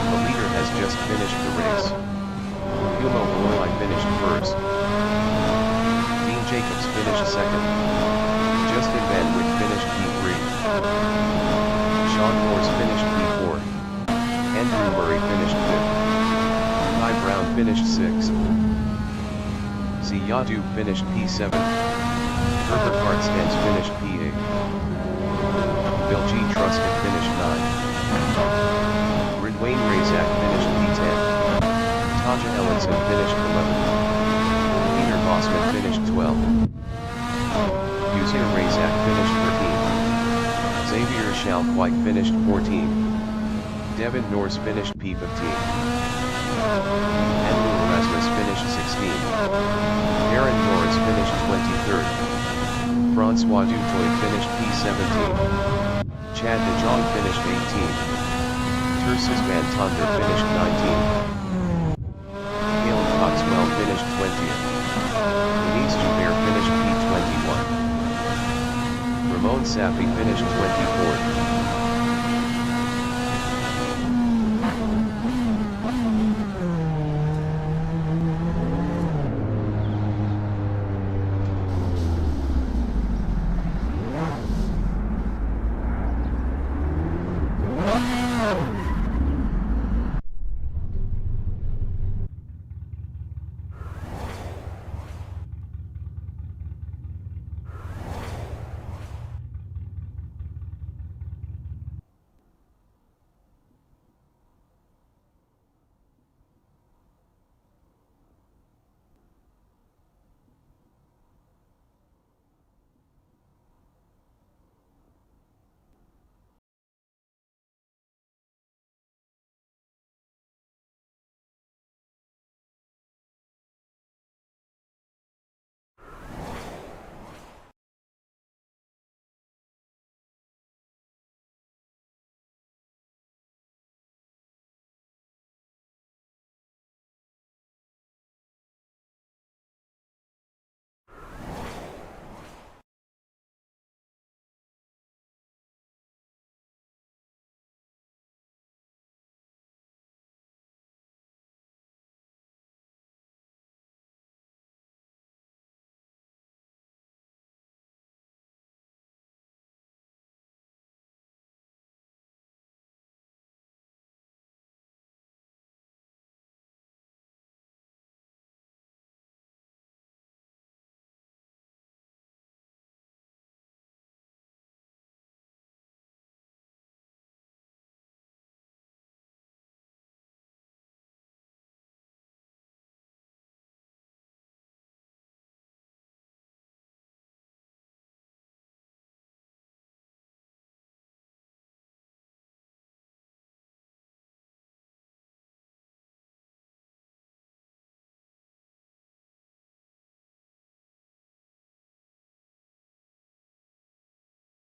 The leader has just finished the race. Kumo Balola finished first. Dean Jacobs finished second. Justin Van Wyk finished P3. Sean Norris finished P4. Andrew Murray finished 5th. Kai Brown finished 6th. Ziyadu finished P7. Gerber Kart stands finished P8. Bill G. Truscott finished 9th. Ridwain Razak finished P10. Taja Ellison finished 11th. Peter Bosman finished 12th. Uzir Razak finished 13th. Xavier Chalfant finished 14th. Devin Norris finished P15. Andrew Erasmus finished 16th. Aaron Norris finished 23rd. Francois Dutoit finished P17. Chad DeJong finished 18th. Tersus Van Tonder finished 19th. Caleb Coxwell finished 20th. Denise Joubert finished P21. Ramon Safi finished 24th.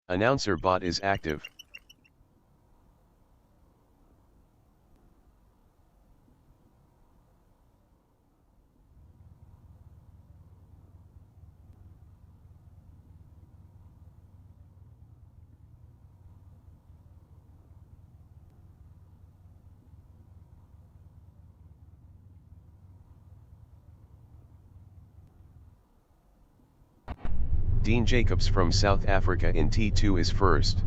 Announcer bot is active. Dean Jacobs from South Africa in T2 is first.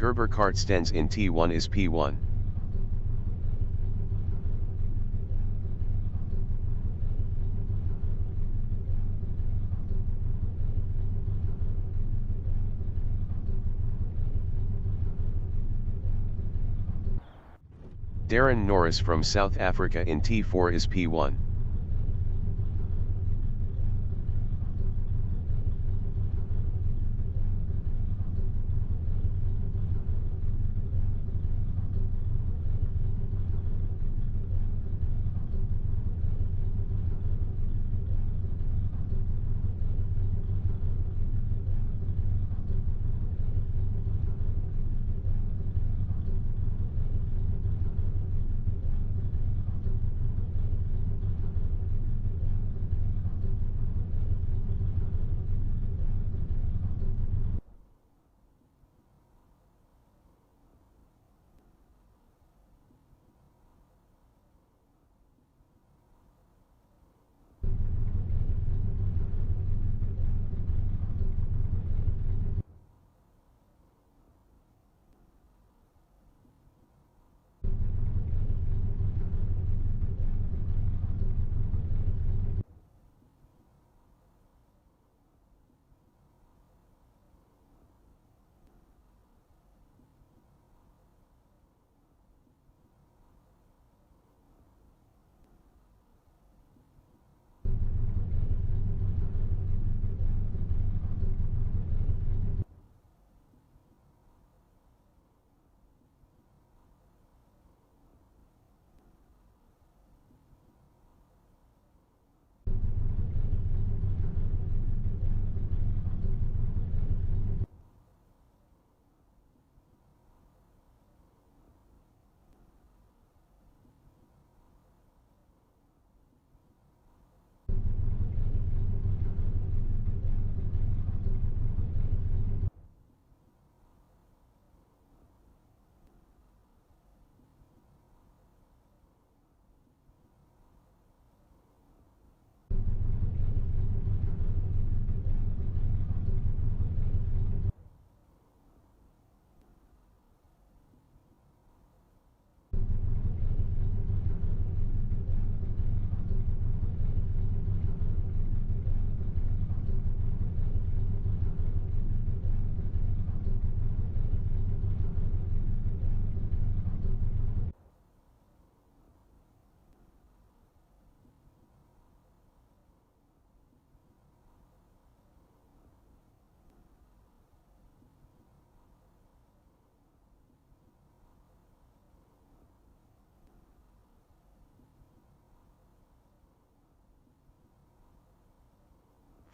Gerber Kartstens in T1 is P1. Darren Norris from South Africa in T4 is P1.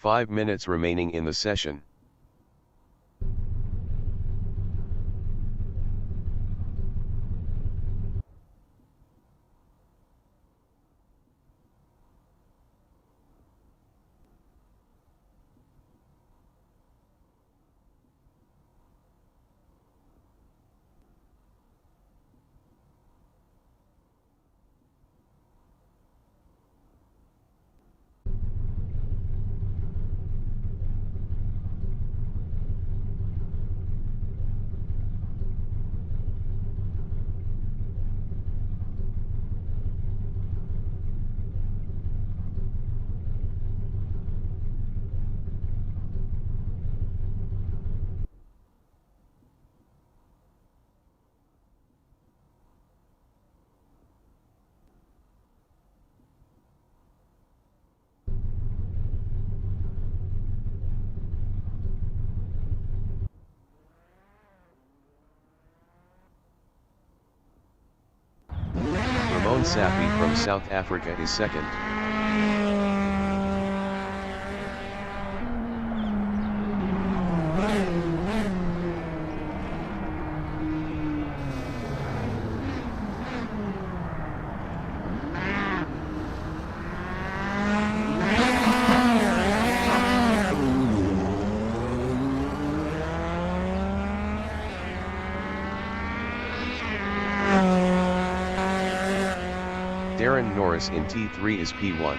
5 minutes remaining in the session. Sapi from South Africa is second. Norris in T3 is P1.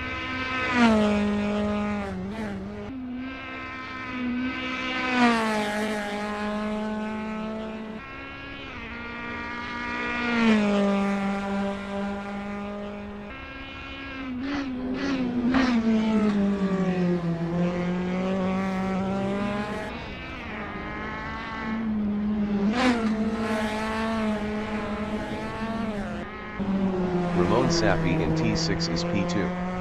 Sapi in T6 is P2.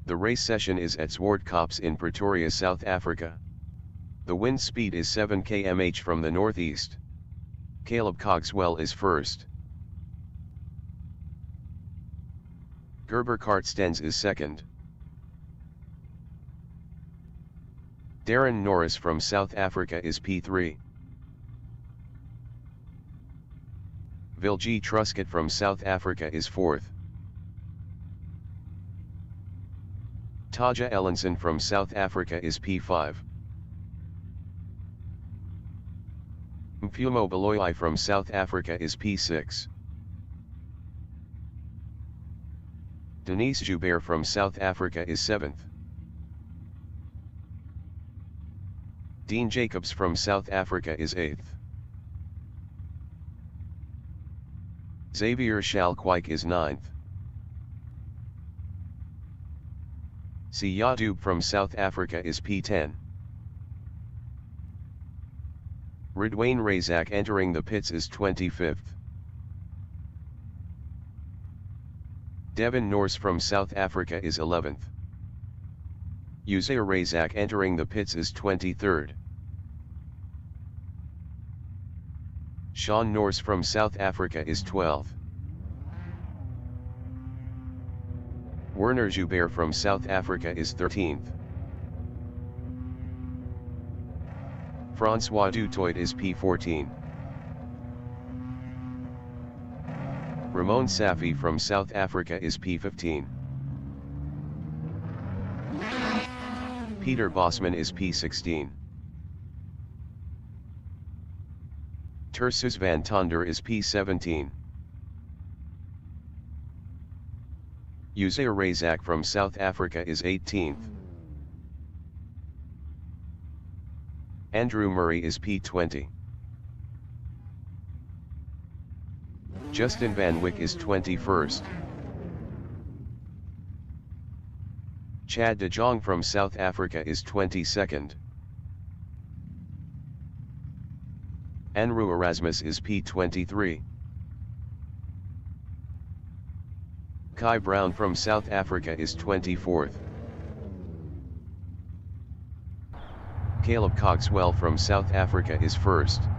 The race session is at Zwartkops in Pretoria, South Africa. The wind speed is 7 km/h from the northeast. Caleb Cogswell is first. Gerber Kartstens is second. Darren Norris from South Africa is P3. Vilji Truscott from South Africa is fourth. Taja Ellenson from South Africa is P5. Mfumo Baloyi from South Africa is P6. Denise Joubert from South Africa is 7th. Dean Jacobs from South Africa is 8th. Xavier Schalkwijk is 9th. Siya Dube from South Africa is P10. Ridwane Razak entering the pits is 25th. Devin Norse from South Africa is 11th. Uzair Razak entering the pits is 23rd. Sean Norse from South Africa is 12th. Werner Joubert from South Africa is 13th. Francois Dutoit is P14. Ramon Safi from South Africa is P15. Peter Bosman is P16. Tersus van Tonder is P17. Uzair Razak from South Africa is 18th. Andrew Murray is P20. Justin Van Wyck is 21st. Chad de Jong from South Africa is 22nd. Anru Erasmus is P23. Kai Brown from South Africa is 24th. Caleb Coxwell from South Africa is 1st.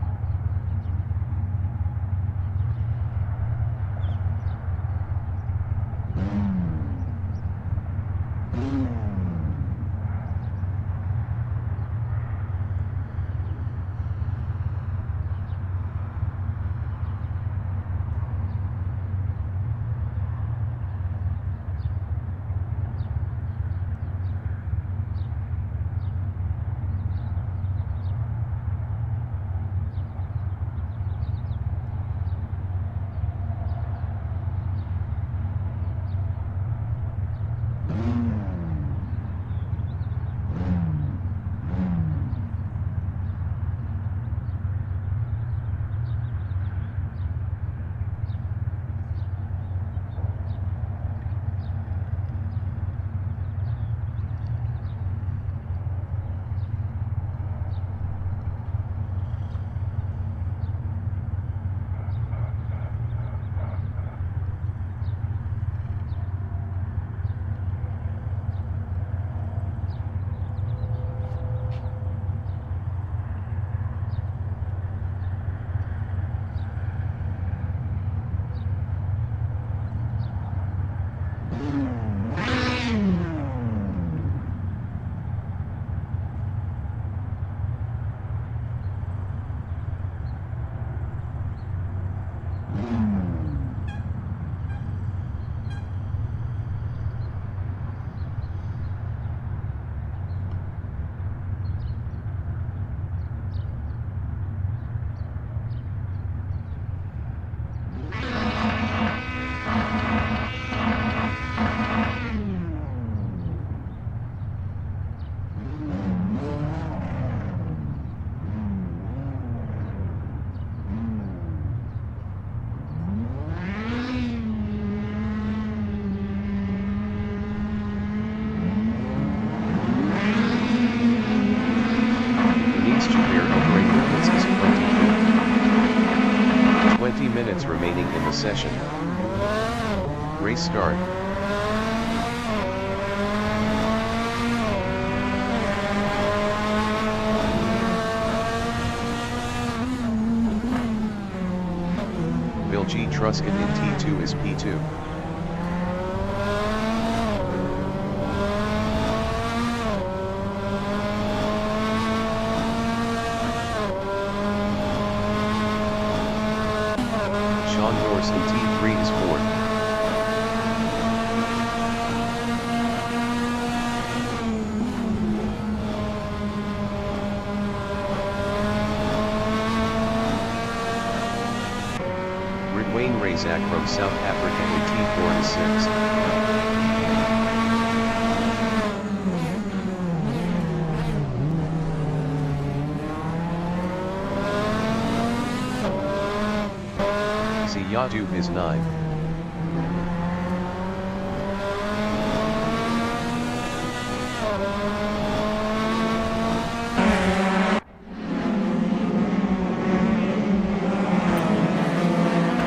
Remaining in the session. Race start. Bill G. Truscott in T2 is P2. In T3 is 4th. Ridwain Razak from South Africa in T4 is 6th. Yadu is 9.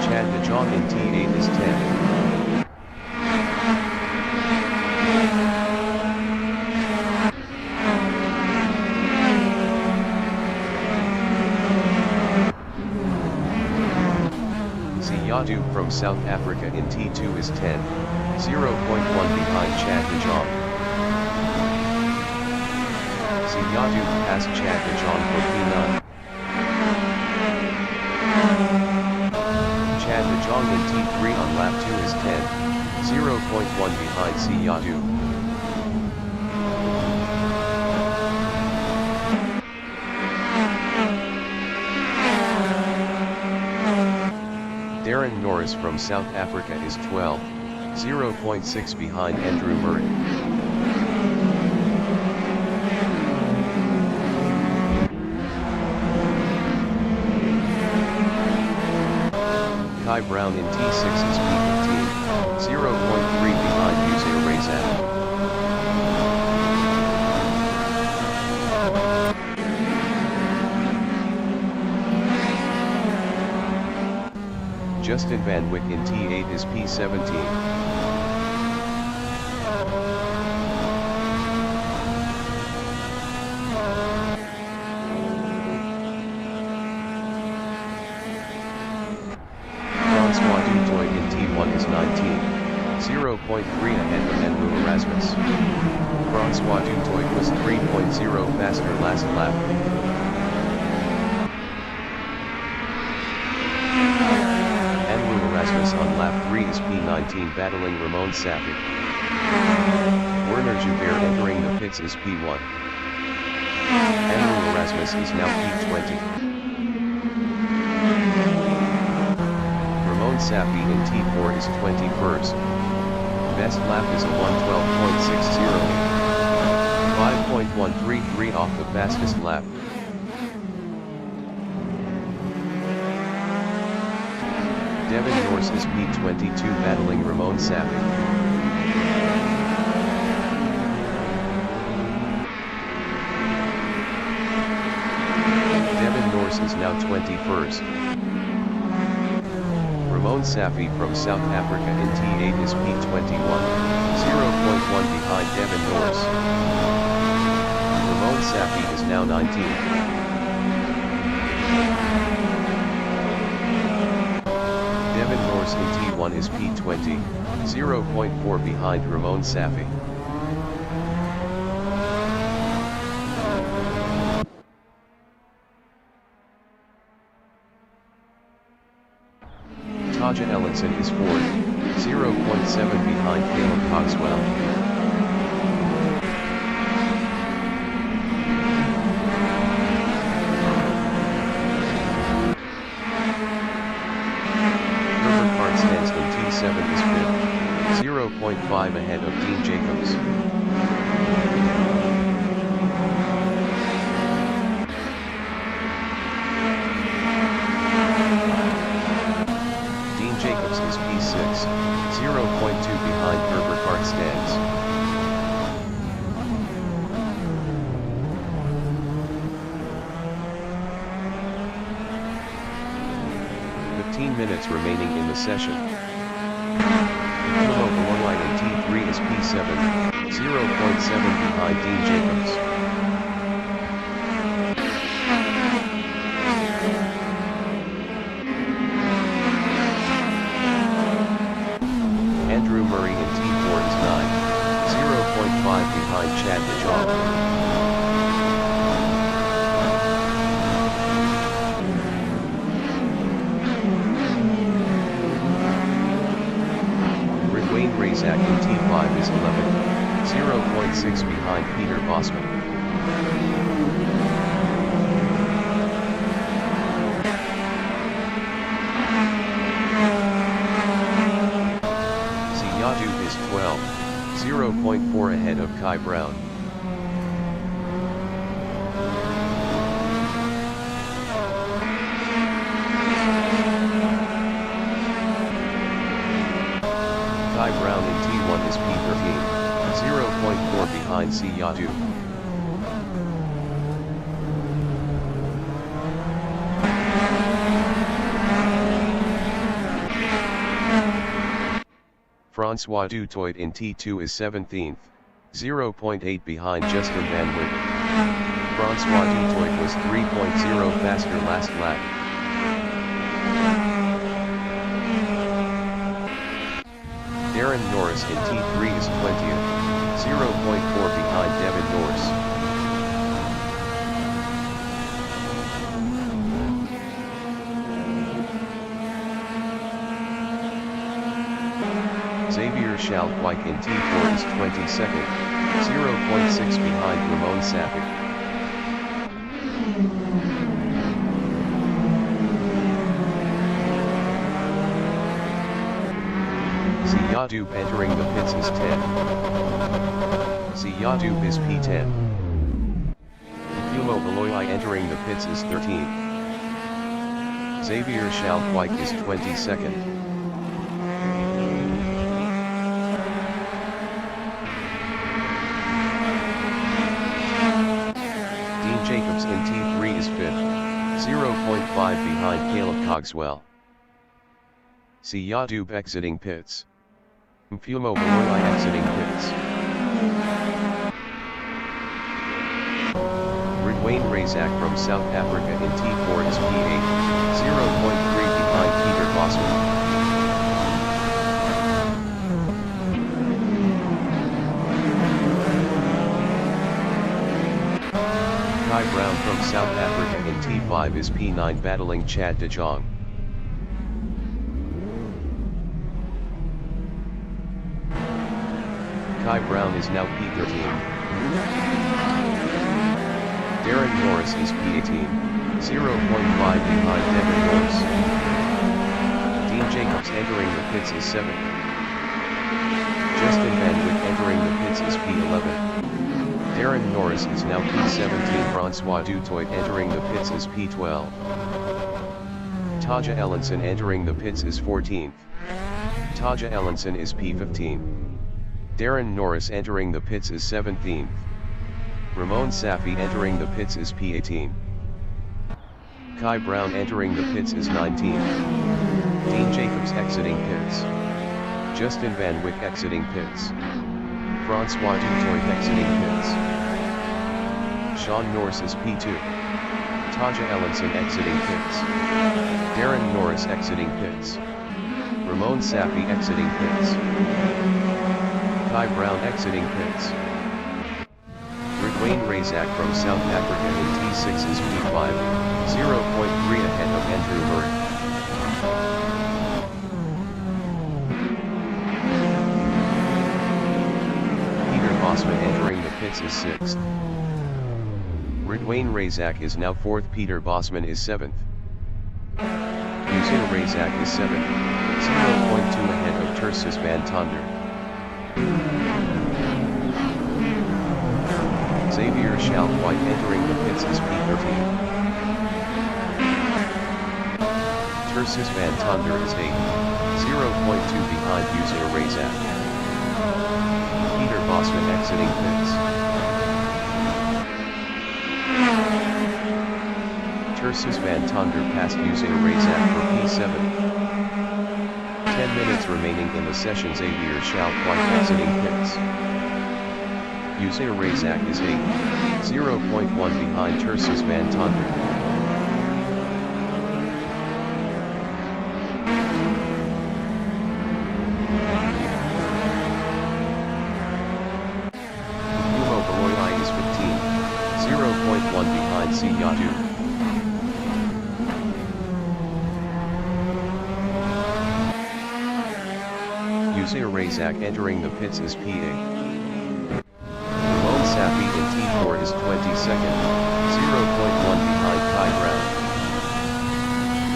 Chad de Jong in T8 is 10. Yadu Siyadu from South Africa in T2 is 10, 0.1 behind Chad de Jong. Siyadu passed Chad de Jong for P9. Chad de Jong in T3 on lap 2 is 10, 0.1 behind Siyadu. Darren Norris from South Africa is 12, 0.6 behind Andrew Murray. Kai Brown in T6 is P15, 0.3 behind Usair Razak. Justin Van Wyck in T8 is P17. Francois Dutoit in T1 is 19, 0.3 ahead of Andrew Erasmus. Francois Dutoit was 3.0 faster last lap. Erasmus on lap 3 is P19 battling Ramon Safi. Werner Joubert entering the pits is P1. Andrew Erasmus is now P20. Ramon Safi in T4 is 21st. Best lap is a 112.60. 5.133 off the fastest lap. Devin Norris is P22 battling Ramon Safi. Devin Norris is now 21st. Ramon Safi from South Africa in T8 is P21, 0.1 behind Devin Norris. Ramon Safi is now 19th. Devin Norris in T1 is P20, 0.4 behind Ramon Safi. Taja Ellenson is 4th, 0.7 behind Caleb Coxwell. Is 5th, 0.5 ahead of Dean Jacobs. Dean Jacobs is P6, 0.2 behind Herbert Hartstands. Minutes remaining in the session. Kilo Borline in T3 is P7, 0.7 behind Dean Jacobs. Andrew Murray in T4 is 9, 0.5 behind Chad de Jong. Razak in T5 is 11, 0.6 behind Peter Bosman. Siyadu is 12, 0.4 ahead of Kai Brown. Kai Brown in T1 is P13, 0.4 behind Siyadu. Francois Dutoit in T2 is 17th, 0.8 behind Justin Van Wyck. Francois Dutoit was 3.0 faster last lap. Darren Norris in T3 is 20th, 0.4 behind Devin Norris. Xavier Schalkwijk in T4 is 22nd, 0.6 behind Ramon Sapi. Ziyadub entering the pits is 10. Ziyadub is P10. Fumo Beloyi entering the pits is 13. Xavier Schalkwijk is 22nd. Jacobs in T3 is 5th, 0.5 behind Caleb Cogswell. Ziyadub exiting pits. Mfumo Beloyi exiting pits. Ridwayne Razak from South Africa in T4 is P8, 0.3 behind Peter Bosman. Kai Brown from South Africa in T5 is P9 battling Chad de Jong. Kai Brown is now P13. Darren Norris is P18, 0.5 behind Devin Norris. Dean Jacobs entering the pits is 7th. Justin Van Wyck entering the pits is P11. Darren Norris is now P17. Francois Dutoit entering the pits is P12. Taja Ellenson entering the pits is 14th. Taja Ellenson is P15. Darren Norris entering the pits is 17th. Ramon Safi entering the pits is P18. Kai Brown entering the pits is 19th. Dean Jacobs exiting pits. Justin Van Wyck exiting pits. Francois Dutoit exiting pits. Sean Norris is P2. Taja Ellenson exiting pits. Darren Norris exiting pits. Ramon Safi exiting pits. Kai Brown exiting pits. Ridwayne Razak from South Africa in T6 is P5, 0.3 ahead of Andrew Murray. Bosman entering the pits is 6th. Ridwayne Razak is now 4th. Peter Bosman is 7th. Usain Razak is 7th, 0.2 ahead of Tersus van Tonder. Xavier Schalkwijk entering the pits is P13. Tersus van Tonder is 8th, 0.2 behind Usain Razak. Peter Bosman exiting pits. Tersus van Tonder passed Usain Razak for P7. 10 minutes remaining in the session. Xavier Schalkwijk exiting pits. Usain Razak is 8th, 0.1 behind Tersus van Tonder. Ziyadub. Usain Razak entering the pits is P8. Ramon Safi in T4 is 22nd, 0.1 behind Kai Brown.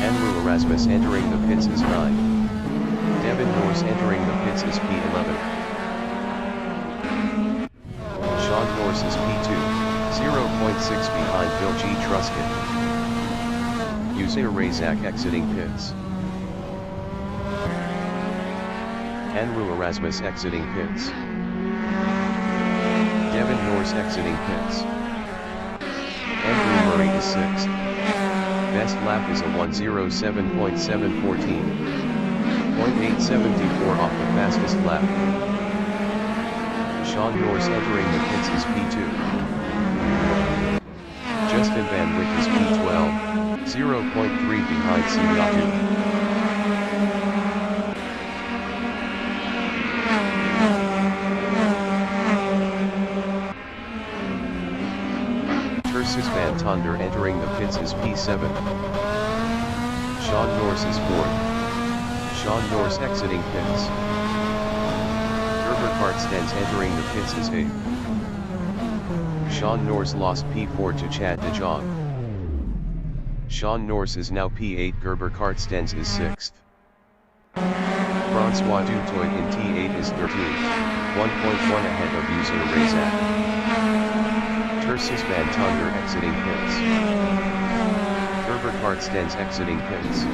Andrew Erasmus entering the pits is 9. Devin Norris entering the pits is P11. Sean Norris is P2. 0.6 behind Bill G. Truscott. Usain Razak exiting pits. Andrew Erasmus exiting pits. Devin Norris exiting pits. Andrew Murray is 6th. Best lap is a 1:07.714. 0.874 off the fastest lap. Sean Norris entering the pits is P2. Justin Van Wyck is P12, 0.3 behind Ziyadub. Santander entering the pits is P7. Sean Norris is 4th. Sean Norris exiting pits. Gerber Kartstens entering the pits is 8th. Sean Norris lost P4 to Chad de Jong. Sean Norris is now P8. Gerber Kartstens is 6th. Francois Dutoit in T8 is 13th, 1.1 ahead of user Razak. Tersus van Tonder exiting pits. Gerber Kartstens exiting pits.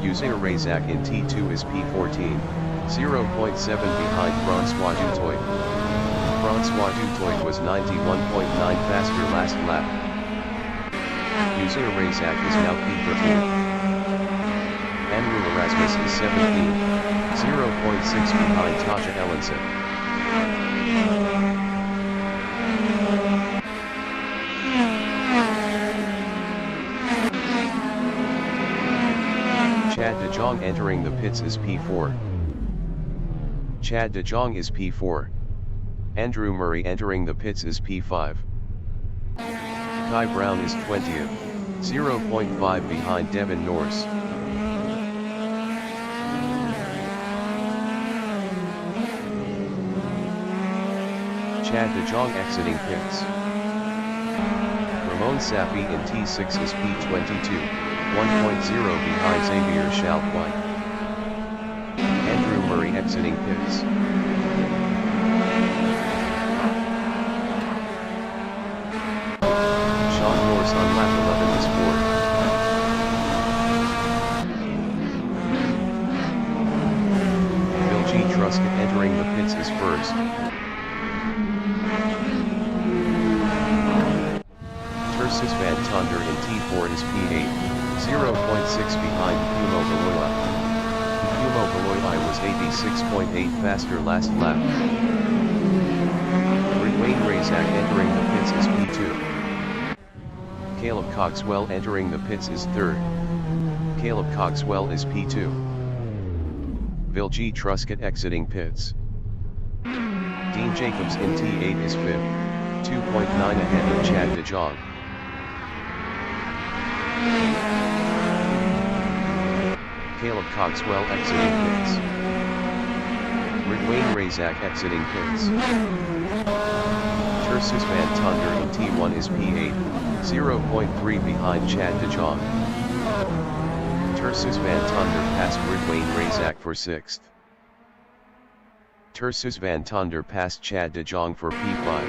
User Razak in T2 is P14, 0.7 behind Francois Dutoit. Francois Dutoit was 91.9 faster last lap. User Razak is now P13. Andrew Erasmus is 17, 0.6 behind Tasha Ellenson. Chad de Jong entering the pits is P4. Chad de Jong is P4. Andrew Murray entering the pits is P5. Kai Brown is 20th, 0.5 behind Devin Norris. Chad de Jong exiting pits. Ramon Safi in T6 is P22, 1.0 behind Xavier Schalkwijk. Andrew Murray exiting pits. Sean Norris on lap 11 is 4th. Bill G. Truscott entering the pits is 1st. Tersus van Tonder in T4 is P8, 0.6 behind Kumo Beloya. Kumo Beloya was 86.8 faster last lap. Wayne Razak entering the pits is P2. Caleb Coxwell entering the pits is 3rd. Caleb Coxwell is P2. Bill G. Truscott exiting pits. Dean Jacobs in T8 is 5th, 2.9 ahead of Chad de Jong. Caleb Coxwell exiting pits. Wayne Razak exiting pits. Tersus van Tonder in T1 is P8, 0.3 behind Chad de Jong. Tersus van Tonder passed Wayne Razak for 6th. Tersus van Tonder passed Chad de Jong for P5.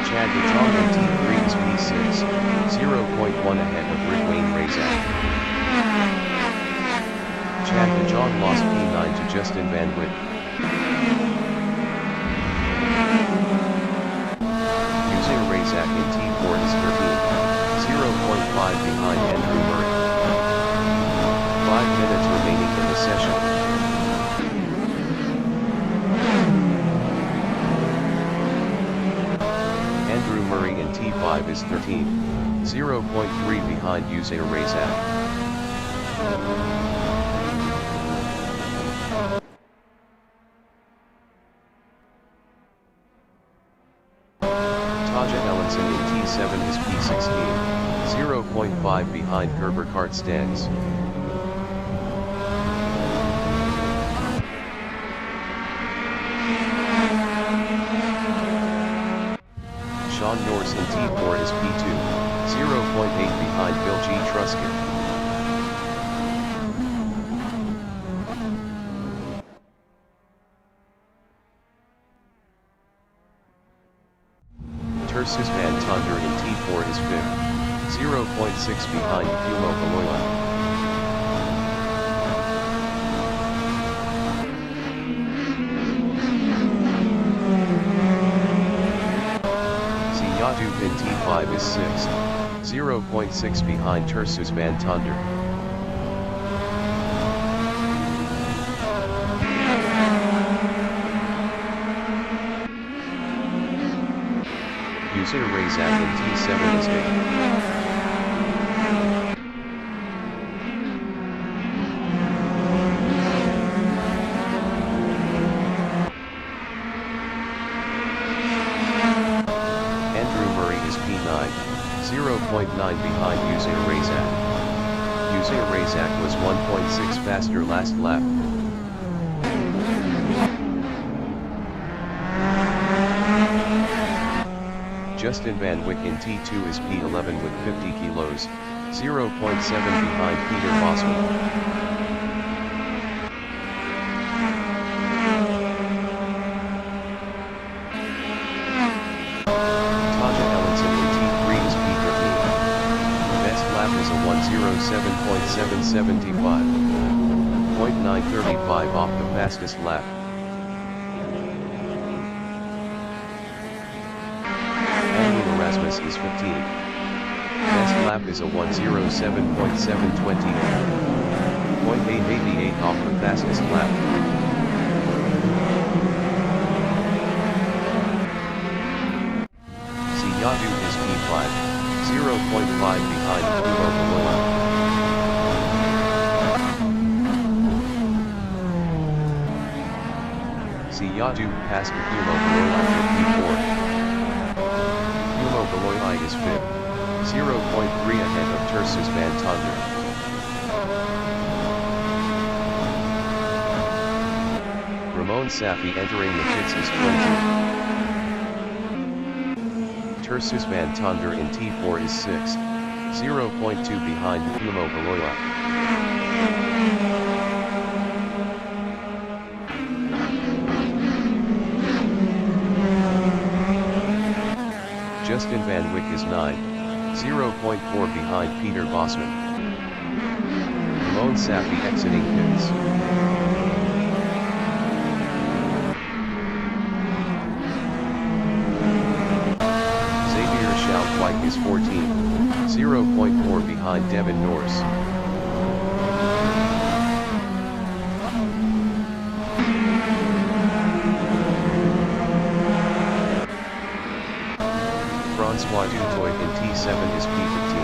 Chad de Jong in T3 is P6, 0.1 ahead of Wayne Razak. Chad de Jong lost P9 to Justin Van Witt. User Razak in T4 is 13th, 0.5 behind Andrew Murray. 5 minutes remaining in the session. Andrew Murray in T5 is 13th, 0.3 behind User Razak. Tasha Ellenson in T7 is P16, 0.5 behind Gerber Kartstens. Sean Norris in T4 is P2, 0.8 behind Bill G. Truscott. Tersus van Tonder in T4 is 5th, 0.6 behind Kumo Beloya. Ziyadu in T5 is 6th, 0.6 behind Tersus van Tonder. User Razak in T7 is 8th. Razak was 1.6 faster last lap. Justin Van Wyck in T2 is P11 with 50 kilos, 0.7 behind Peter Bosman. Is a 1:07.775. 0.935 off the fastest lap. Andrew Erasmus is 15. Best lap is a 1:07.720. 0.888 off the fastest lap. Siyadu is P5. 0.5 behind Kumo Beloya. Siyadu passed Kumo Beloya for P4. Kumo Beloya is 5th, 0.3 ahead of Tersus Van Tonder. Ramon Safi entering the pits is 20. Tersus Van Tonder in T4 is 6th, 0.2 behind Kumo Beloya. Justin Van Wyck is 9, 0.4 behind Peter Bosman. Ramon Safi exiting pits. White is 14, 0.4 behind Devin Norris. Francois Dutoit in T7 is P15.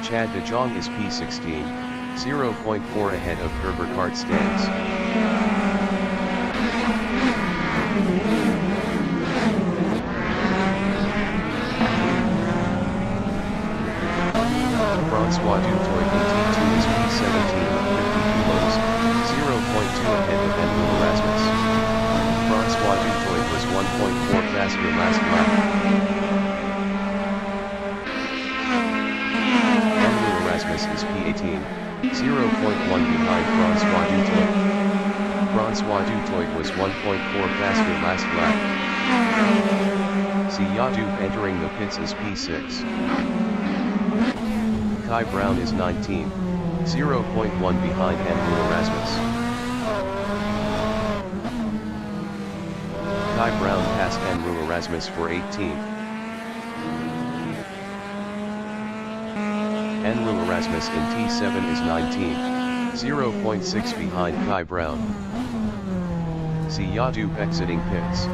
Chad de Jong is P16, 0.4 ahead of Herbert Hartstands. Francois Dutoit in T2 is P17 with 50 kilos, 0.2 ahead of Andrew Erasmus. Francois Dutoit was 1.4 faster last lap. Erasmus is P18, 0.1 behind Francois Dutoit. Francois Dutoit was 1.4 faster last lap. Siyadu entering the pits is P6. Kai Brown is 19, 0.1 behind Andrew Erasmus. Kai Brown passed Andrew Erasmus for 18th. Andrew Erasmus in T7 is 19, 0.6 behind Kai Brown. Siyadu exiting pits.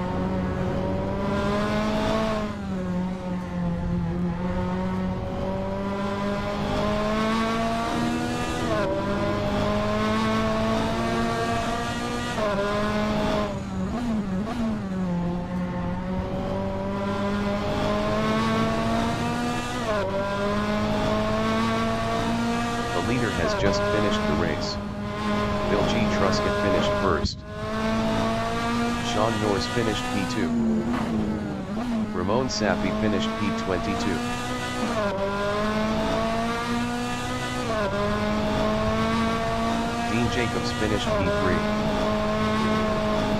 Leader has just finished the race. Bill G. Truscott finished first. Sean Norris finished P2. Ramon Safi finished P22. Dean Jacobs finished P3.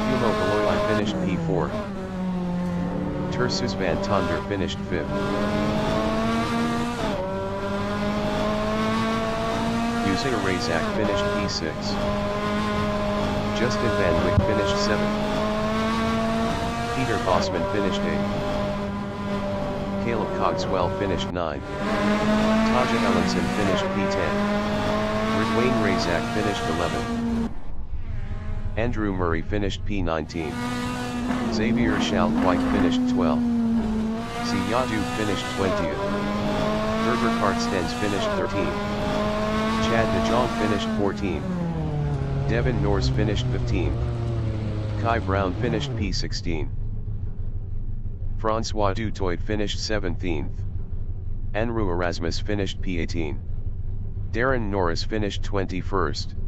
Kumo Beloya finished P4. Tersus Van Tonder finished 5th. Usair Razak finished P6. Justin Van Wyck finished 7th. Peter Bosman finished 8th. Caleb Cogswell finished 9th. Taja Ellenson finished P10. Ridwayne Razak finished 11th. Andrew Murray finished P19. Xavier Schalkwijk finished 12th. Siyadu finished 20th. Herbert Hartstands finished 13th. Chad de Jong finished 14th. Devin Norris finished 15th. Kai Brown finished P16. Francois Dutoit finished 17th. Enru Erasmus finished P18. Darren Norris finished 21st.